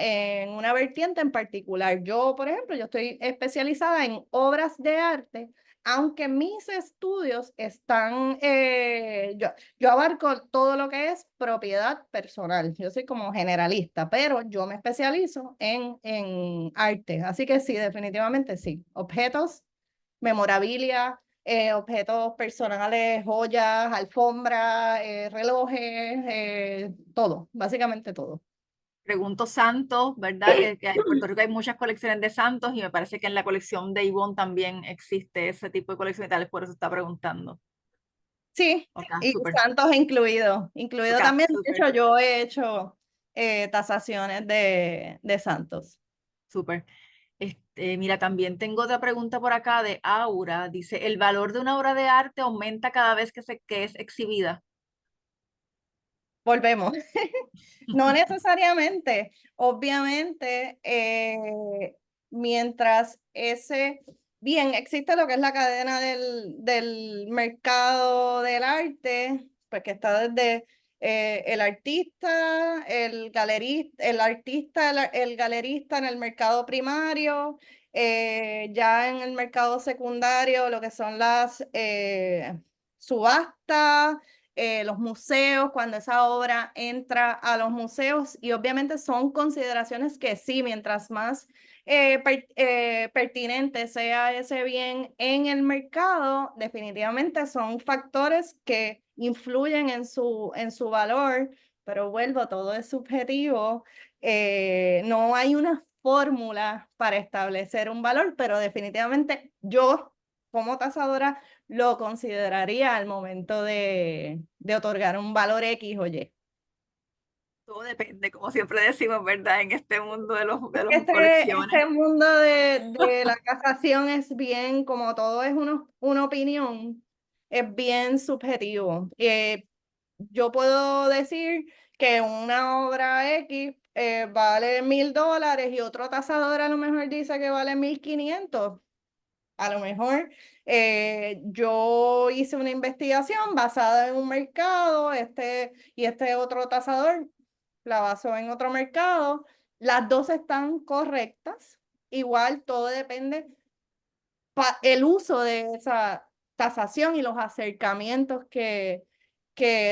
vertiente en particular. Yo, por ejemplo, yo estoy especializada en obras de arte aunque mis estudios están, yo abarco todo lo que es propiedad personal, yo soy como generalista, pero yo me especializo en arte, así que sí, definitivamente sí, objetos, memorabilia, objetos personales, joyas, alfombras, relojes, todo, básicamente todo. Pregunto Santos, ¿verdad? Que en Puerto Rico hay muchas colecciones de Santos y me parece que en la colección de Ivonne también existe ese tipo de colección y tal, por eso está preguntando. Sí, Ok, y súper, Santos incluido ok, también. De súper, hecho, yo he hecho tasaciones de Santos. súper. Mira, también tengo otra pregunta por acá de Aura. Dice, ¿el valor de una obra de arte aumenta cada vez que es exhibida? Volvemos. No necesariamente. Obviamente, mientras bien, existe lo que es la cadena del mercado del arte, pues que está desde el artista, el galerista, el galerista en el mercado primario, ya en el mercado secundario, lo que son las subastas, los museos, cuando esa obra entra a los museos, y obviamente son consideraciones que sí, mientras más pertinente sea ese bien en el mercado, definitivamente son factores que influyen en su valor, pero vuelvo, todo es subjetivo. No hay una fórmula para establecer un valor, pero definitivamente yo como tasadora lo consideraría al momento de otorgar un valor X o Y. Todo depende, como siempre decimos, ¿verdad? En este mundo de los Este colecciones. mundo de la casación es bien, como todo es una opinión, es bien subjetivo. Yo puedo decir que una obra X vale $1,000 y otro tasador a lo mejor dice que vale 1,500. A lo mejor yo hice una investigación basada en un mercado, y este otro tasador la basó en otro mercado. Las dos están correctas. Igual todo depende el uso de esa tasación y los acercamientos que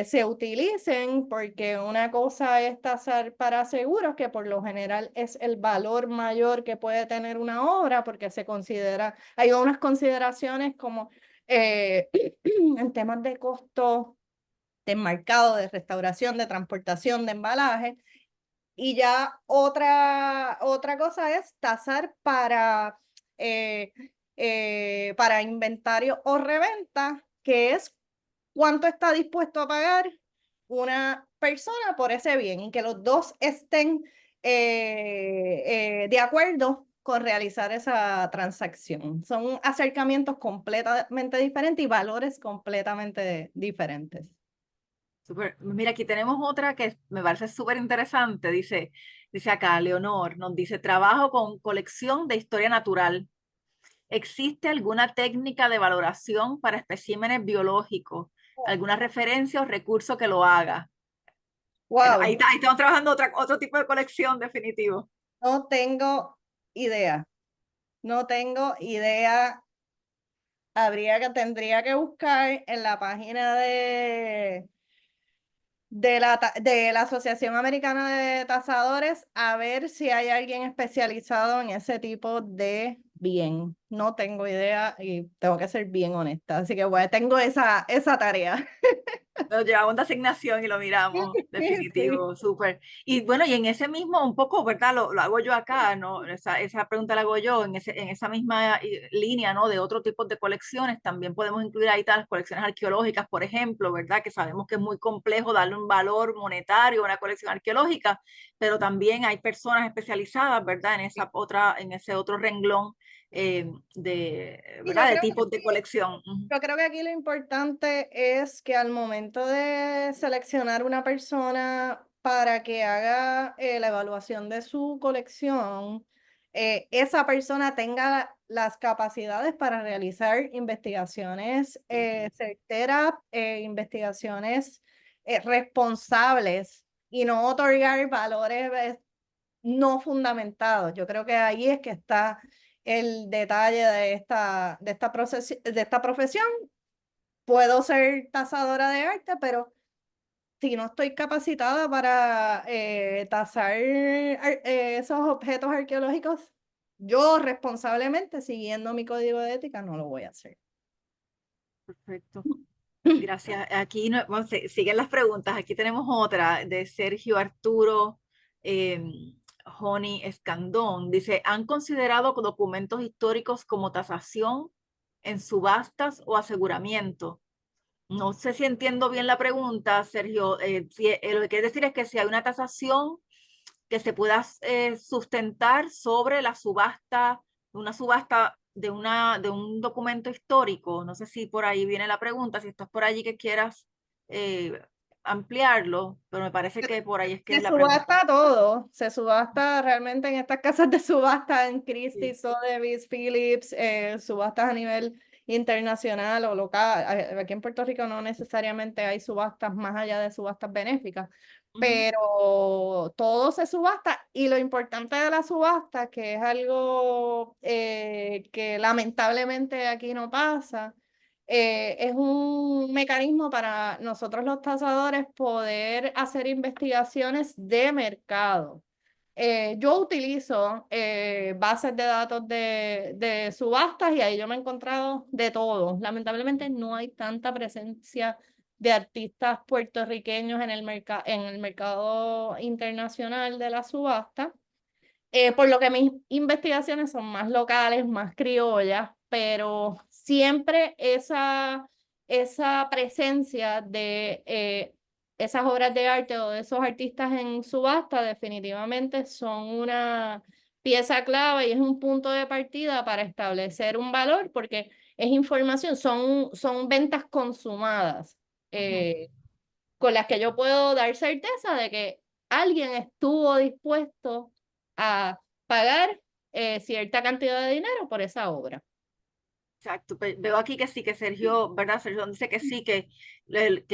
se utilicen, porque una cosa es tasar para seguros, que por lo general es el valor mayor que puede tener una obra, porque se considera, hay unas consideraciones como en temas de costo de enmarcado, de restauración, de transportación, de embalaje. Y ya otra cosa es tasar eh, para inventario o reventa, que es cuánto está dispuesto a pagar una persona por ese bien y que los dos estén de acuerdo con realizar esa transacción. Son acercamientos completamente diferentes y valores completamente diferentes. Súper. Mira, aquí tenemos otra que me parece súper interesante. Dice acá, Leonor, nos dice, trabajo con colección de historia natural. ¿Existe alguna técnica de valoración para especímenes biológicos? ¿Alguna referencia o recurso que lo haga? Bueno, ahí Wow, está, ahí estamos trabajando otro tipo de colección definitivo. no tengo idea. No tengo idea. Tendría que buscar en la página de la Asociación Americana de Tasadores a ver si hay alguien especializado en ese tipo de bien. No tengo idea y tengo que ser bien honesta. Así que bueno, tengo esa tarea. Lo llevamos de asignación y lo miramos, Sí. definitivo, súper. Y bueno, y en ese mismo, un poco, ¿verdad? Lo hago yo acá, ¿no? Esa pregunta la hago yo, en esa misma línea, ¿no? De otro tipo de colecciones, también podemos incluir ahí las colecciones arqueológicas, por ejemplo, ¿verdad? Que sabemos que es muy complejo darle un valor monetario a una colección arqueológica, pero también hay personas especializadas, ¿verdad? En ese otro renglón Y yo ¿verdad? De creo tipos de que colección. Ujú. Yo creo que aquí lo importante es que al momento de seleccionar una persona para que haga la evaluación de su colección, esa persona tenga las capacidades para realizar investigaciones certeras, investigaciones responsables y no otorgar valores no fundamentados. Yo creo que ahí es que está el detalle de esta profesión. Puedo ser tasadora de arte, pero si no estoy capacitada para tasar esos objetos arqueológicos, yo responsablemente, siguiendo mi código de ética, no lo voy a hacer. Perfecto. Gracias. Aquí siguen las preguntas. Aquí tenemos otra de Sergio Arturo Joni Escandón. Dice, ¿han considerado documentos históricos como tasación en subastas o aseguramiento? No sé si entiendo bien la pregunta, Sergio. Lo que quiere decir es que si hay una tasación que se pueda sustentar sobre la subasta, una subasta de un documento histórico. No sé si por ahí viene la pregunta, si estás por allí que quieras eh, ampliarlo, pero me parece que por ahí es que Se es la pregunta. subasta todo, se subasta realmente en estas casas de subasta, en Sí. Christie's, Sotheby's, Phillips, subastas a nivel internacional o local. Aquí en Puerto Rico no necesariamente hay subastas más allá de subastas benéficas, Ujú. pero todo se subasta y lo importante de la subasta, que es algo que lamentablemente aquí no pasa, es un mecanismo para nosotros los tasadores poder hacer investigaciones de mercado. Yo utilizo bases de datos de subastas y ahí yo me he encontrado de todo. Lamentablemente no hay tanta presencia de artistas puertorriqueños en en el mercado internacional de la subasta. Por lo que mis investigaciones son más locales, más criollas, pero siempre esa presencia de esas obras de arte o de esos artistas en subasta definitivamente son una pieza clave y es un punto de partida para establecer un valor porque es información, son ventas consumadas. Ujú. Con las que yo puedo dar certeza de que alguien estuvo dispuesto a pagar cierta cantidad de dinero por esa obra. Exacto, veo aquí que sí, que Sergio, ¿verdad? Sergio dice que sí, que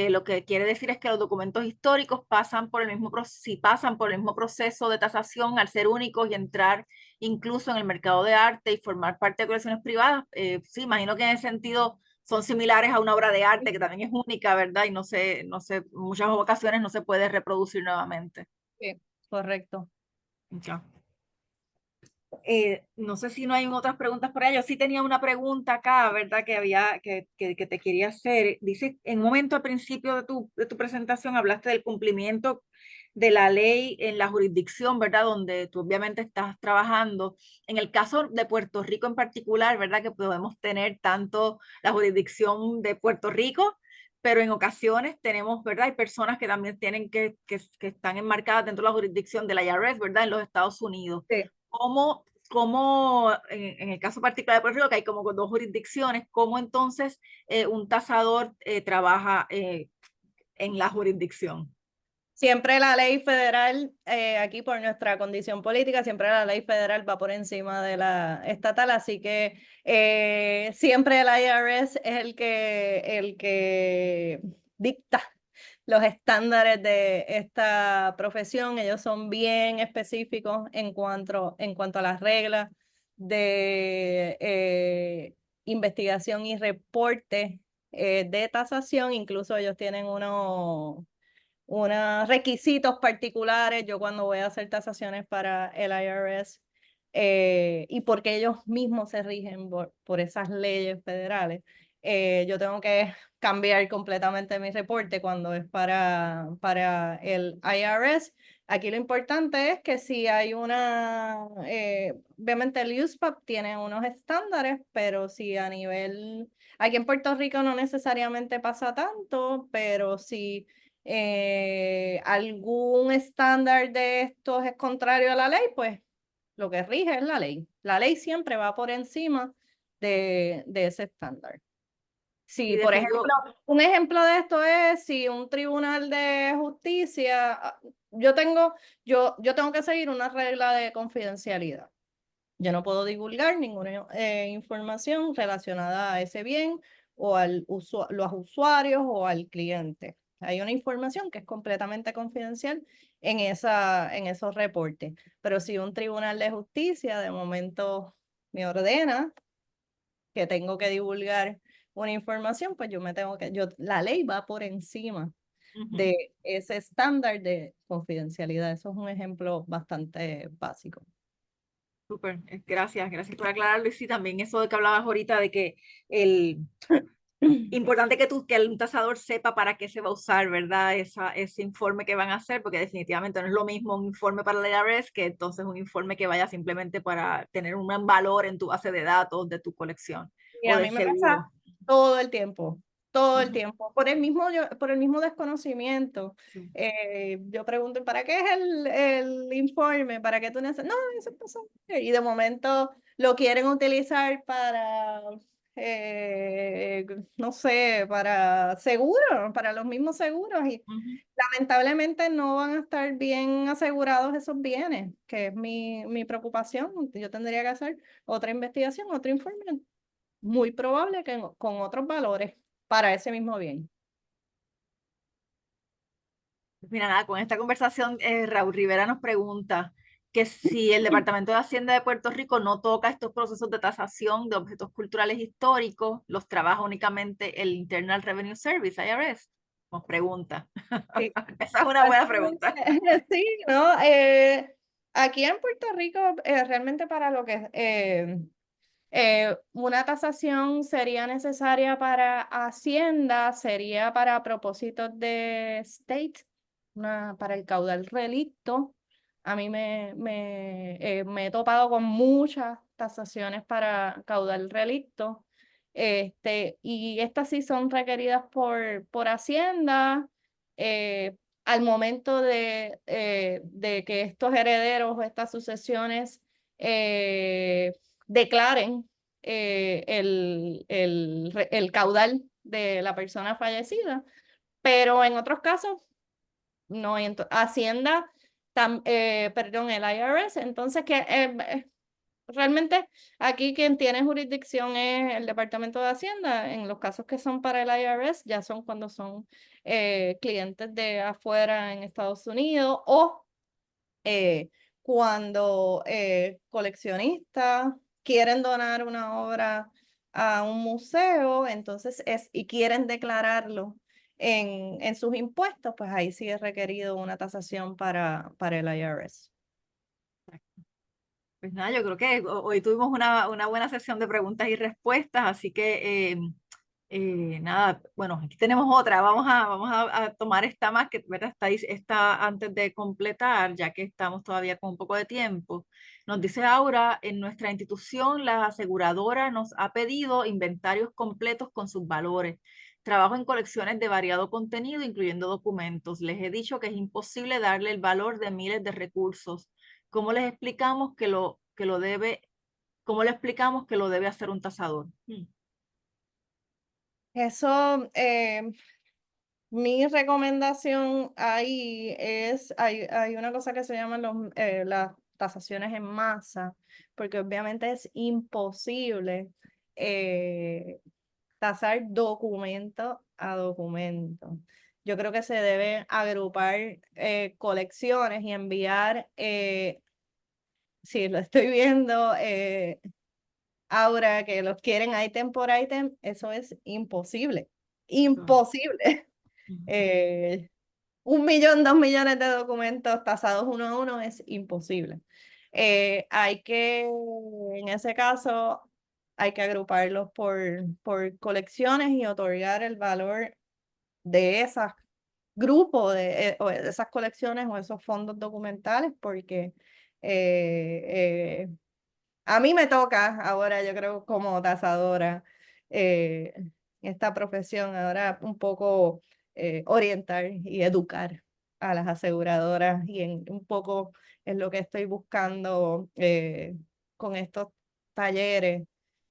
lo que quiere decir es que los documentos históricos pasan por el mismo, si pasan por el mismo proceso de tasación al ser únicos y entrar incluso en el mercado de arte y formar parte de colecciones privadas. Sí, imagino que en ese sentido son similares a una obra de arte que también es única, ¿verdad? Y no sé, en muchas ocasiones no se puede reproducir nuevamente. Sí, correcto. Ya. No sé si no hay otras preguntas por allá. Yo sí tenía una pregunta acá, ¿verdad? Que te quería hacer. Dice, en un momento al principio de tu presentación hablaste del cumplimiento de la ley en la jurisdicción, ¿verdad? Donde tú obviamente estás trabajando. En el caso de Puerto Rico en particular, ¿verdad? Que podemos tener tanto la jurisdicción de Puerto Rico, pero en ocasiones tenemos, ¿verdad? Hay personas que también tienen que están enmarcadas dentro de la jurisdicción de la IRS, ¿verdad? En los Estados Unidos. Sí. ¿Cómo en el caso particular de Puerto Rico, que hay como dos jurisdicciones, cómo entonces un tasador trabaja en la jurisdicción? Siempre la ley federal, aquí por nuestra condición política, siempre la ley federal va por encima de la estatal, así que siempre el IRS es el que dicta los estándares de esta profesión. Ellos son bien específicos en cuanto a las reglas de investigación y reporte de tasación. Incluso ellos tienen unos requisitos particulares. Yo cuando voy a hacer tasaciones para el IRS, y porque ellos mismos se rigen por esas leyes federales, yo tengo que cambiar completamente mi reporte cuando es para el IRS. Aquí lo importante es que si hay obviamente el USPAP tiene unos estándares, pero si a nivel, aquí en Puerto Rico no necesariamente pasa tanto, pero si algún estándar de estos es contrario a la ley, pues lo que rige es la ley. La ley siempre va por encima de ese estándar. Y Sí, por ejemplo, definitivo, un ejemplo de esto es si un tribunal de justicia, yo tengo que seguir una regla de confidencialidad. Yo no puedo divulgar ninguna información relacionada a ese bien o los usuarios o al cliente. Hay una información que es completamente confidencial en esos reportes. Pero si un tribunal de justicia de momento me ordena que tengo que divulgar una información, pues la ley va por encima de ese estándar de confidencialidad. Eso es un ejemplo bastante básico. Súper, gracias, gracias por aclararlo. Y sí, también eso de que hablabas ahorita de que el importante que el tasador sepa para qué se va a usar, ¿verdad? Ese informe que van a hacer, porque definitivamente no es lo mismo un informe para la IRS que entonces un informe que vaya simplemente para tener un valor en tu base de datos de tu colección Y o a del mí me pasa seguro. todo el Ujú. tiempo, por el mismo desconocimiento. Sí. Yo pregunto, ¿para qué es el informe? ¿Para qué tú necesitas? No, eso pasa. Y de momento lo quieren utilizar para, eh, no sé, para seguros, para los mismos seguros. Y Ujú. lamentablemente no van a estar bien asegurados esos bienes, que es mi preocupación. Yo tendría que hacer otra investigación, otro informe muy probable que con otros valores para ese mismo bien. Mira, nada, con esta conversación, Raúl Rivera nos pregunta que si el Departamento de Hacienda de Puerto Rico no toca estos procesos de tasación de objetos culturales históricos, los trabaja únicamente el Internal Revenue Service, IRS. Nos pregunta. Sí, Esa es una buena básicamente, pregunta. sí, ¿no? Aquí en Puerto Rico, realmente para lo que una tasación sería necesaria para Hacienda, sería para propósitos de state, para el caudal relicto. A mí me he topado con muchas tasaciones para caudal relicto. Y estas sí son requeridas por Hacienda al momento de que estos herederos o estas sucesiones declaren el caudal de la persona fallecida, pero en otros casos no. Hacienda, perdón, el IRS, entonces realmente aquí quien tiene jurisdicción es el Departamento de Hacienda. En los casos que son para el IRS, ya son cuando son clientes de afuera en Estados Unidos o eh, cuando coleccionistas quieren donar una obra a un museo, entonces y quieren declararlo en sus impuestos, pues ahí sí es requerido una tasación para el IRS. Pues nada, yo creo que hoy tuvimos una buena sesión de preguntas y respuestas, así que nada, bueno, aquí tenemos otra, vamos a tomar esta más que ¿verdad? Está antes de completar, ya que estamos todavía con un poco de tiempo. Nos dice Aura, en nuestra institución la aseguradora nos ha pedido inventarios completos con sus valores. Trabajo en colecciones de variado contenido, incluyendo documentos. Les he dicho que es imposible darle el valor de miles de recursos. ¿Cómo les explicamos cómo le explicamos que lo debe hacer un tasador? Eso, mi recomendación ahí hay una cosa que se llama las tasaciones en masa, porque obviamente es imposible eh, tasar documento a documento. Yo creo que se deben agrupar colecciones y enviar, si lo estoy viendo ahora que los quieren item por item, eso es imposible. Imposible. Eh, 1 millón, 2 millones de documentos tasados uno a uno es imposible. En ese caso, hay que agruparlos por colecciones y otorgar el valor de esos grupos, o de esas colecciones o esos fondos documentales, porque eh, a mí me toca ahora, yo creo, como tasadora, eh, esta profesión, ahora un poco orientar y educar a las aseguradoras y un poco es lo que estoy buscando con estos talleres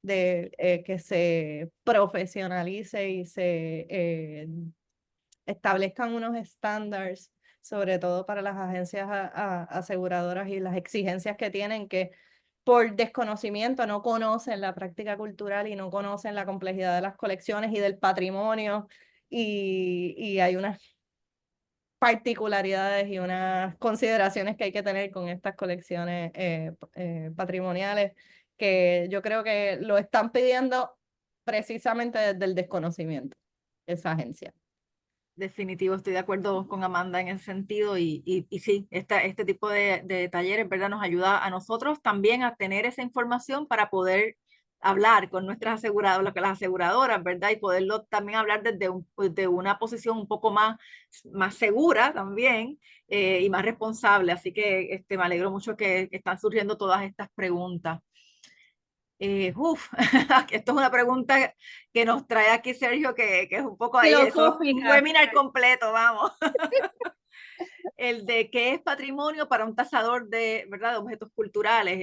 de que se profesionalice y se establezcan unos estándares, sobre todo para las agencias aseguradoras y las exigencias que tienen que por desconocimiento no conocen la práctica cultural y no conocen la complejidad de las colecciones y del patrimonio y hay unas particularidades y unas consideraciones que hay que tener con estas colecciones patrimoniales que yo creo que lo están pidiendo precisamente desde el desconocimiento, esa agencia. Definitivo, estoy de acuerdo con Amanda en ese sentido y sí, este tipo de talleres, ¿verdad? Nos ayuda a nosotros también a tener esa información para poder hablar con nuestras aseguradoras, las aseguradoras, ¿verdad? Y poderlo también hablar de una posición un poco más segura también y más responsable. Así que me alegro mucho que están surgiendo todas estas preguntas. Esto es una pregunta que nos trae aquí Sergio, que es un poco ahí, eso es un Filosófica. webinar completo, vamos. El de qué es patrimonio para un tasador de, ¿verdad?, de objetos culturales.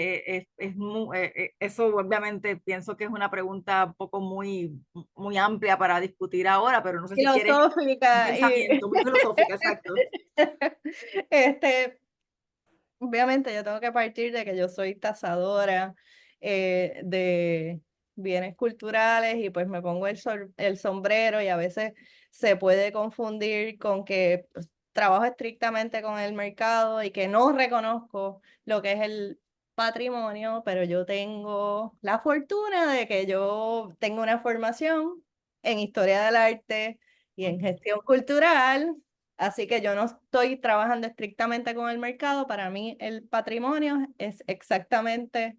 Eso obviamente pienso que es una pregunta un poco muy amplia para discutir ahora, pero no sé si quieres un Filosófica y pensamiento muy filosófico, exacto. este, obviamente yo tengo que partir de que yo soy tasadora de bienes culturales y pues me pongo el sombrero y a veces se puede confundir con que pues, trabajo estrictamente con el mercado y que no reconozco lo que es el patrimonio, pero yo tengo la fortuna de que yo tengo una formación en historia del arte y en gestión cultural. Así que yo no estoy trabajando estrictamente con el mercado. Para mí el patrimonio es exactamente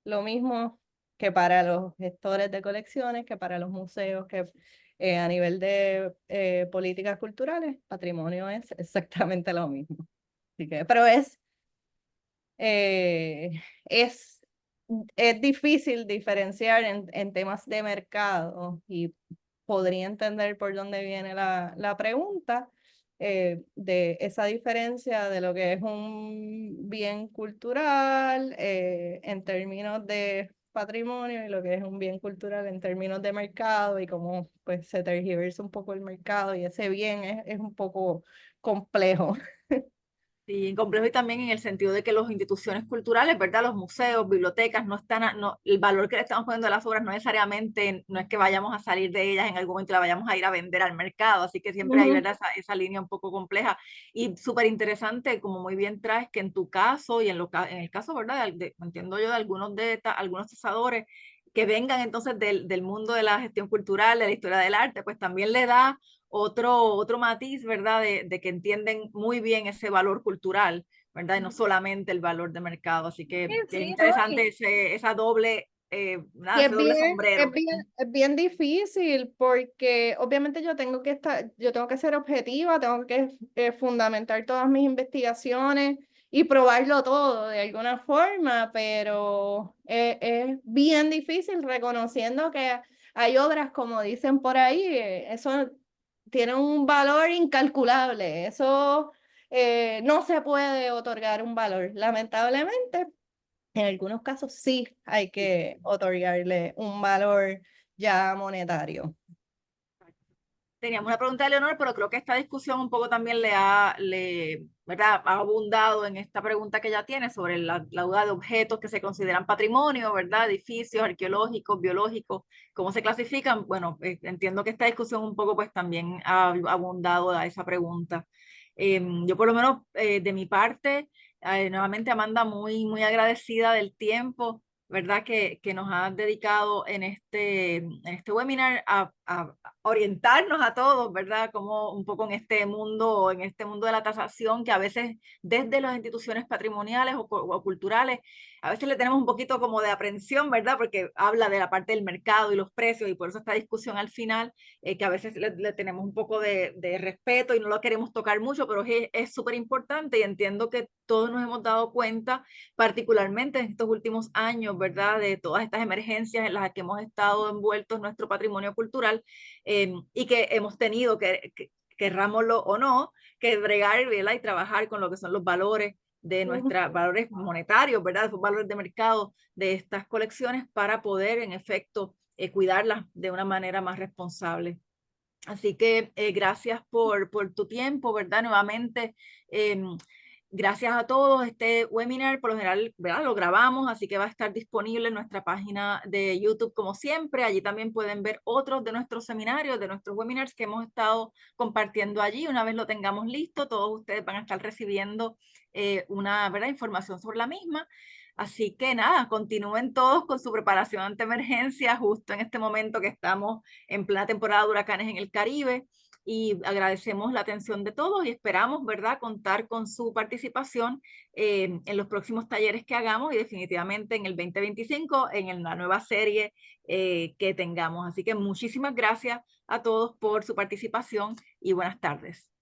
lo mismo que para los gestores de colecciones, que para los museos, que a nivel de políticas culturales, patrimonio es exactamente lo mismo. Así que, pero eh, es, es difícil diferenciar en temas de mercado y podría entender por dónde viene la pregunta de esa diferencia de lo que es un bien cultural en términos de patrimonio y lo que es un bien cultural en términos de mercado y cómo pues se tergiversa un poco el mercado y ese bien es un poco complejo. Sí, complejo y también en el sentido de que las instituciones culturales, ¿verdad? Los museos, bibliotecas, no están, el valor que le estamos poniendo a las obras no necesariamente, no es que vayamos a salir de ellas en algún momento y la vayamos a ir a vender al mercado, así que siempre hay, ¿verdad? Esa línea un poco compleja y súper interesante, como muy bien traes, que en tu caso y en el caso, ¿verdad? Entiendo yo de algunos tasadores que vengan entonces del mundo de la gestión cultural, de la historia del arte, pues también le da otro matiz, ¿verdad? De que entienden muy bien ese valor cultural, ¿verdad? Y no solamente el valor de mercado. Así que Sí, es sí, ¿no? interesante esa doble, Y ese doble sombrero. es bien difícil porque obviamente yo tengo que ser objetiva, tengo que fundamentar todas mis investigaciones y probarlo todo de alguna forma, pero es bien difícil reconociendo que hay obras, como dicen por ahí, eso tiene un valor incalculable, eso no se puede otorgar un valor, lamentablemente. En algunos casos sí hay que otorgarle un valor ya monetario. Teníamos una pregunta de Leonor, pero creo que esta discusión un poco también ¿verdad? Ha abundado en esta pregunta que ella tiene sobre la duda de objetos que se consideran patrimonio, ¿verdad? Edificios arqueológicos, biológicos, ¿cómo se clasifican? Bueno, entiendo que esta discusión un poco pues también ha abundado a esa pregunta. Yo por lo menos de mi parte, nuevamente Amanda, muy agradecida del tiempo, ¿verdad? Que nos has dedicado en este webinar a orientarnos a todos, ¿verdad? Como un poco en este mundo de la tasación, que a veces desde las instituciones patrimoniales o culturales, a veces le tenemos un poquito como de aprensión, ¿verdad? Porque habla de la parte del mercado y los precios, y por eso esta discusión al final, que a veces le tenemos un poco de respeto y no lo queremos tocar mucho, pero es súper importante y entiendo que todos nos hemos dado cuenta, particularmente en estos últimos años, ¿verdad? De todas estas emergencias en las que hemos estado envueltos en nuestro patrimonio cultural y que hemos tenido querrámoslo o no, que bregar, ¿verdad? Y trabajar con lo que son los valores de nuestros valores monetarios, ¿verdad? Los valores de mercado de estas colecciones para poder, en efecto, cuidarlas de una manera más responsable. Así que gracias por tu tiempo, ¿verdad? Nuevamente, eh, gracias a todos. Este webinar, por lo general, ¿verdad? Lo grabamos, así que va a estar disponible en nuestra página de YouTube como siempre. Allí también pueden ver otros de nuestros seminarios, de nuestros webinars que hemos estado compartiendo allí. Una vez lo tengamos listo, todos ustedes van a estar recibiendo ¿verdad? Información sobre la misma. Así que nada, continúen todos con su preparación ante emergencia justo en este momento que estamos en plena temporada de huracanes en el Caribe, y agradecemos la atención de todos y esperamos, ¿verdad?, contar con su participación en los próximos talleres que hagamos y definitivamente en el 2025 en la nueva serie que tengamos. Así que muchísimas gracias a todos por su participación y buenas tardes.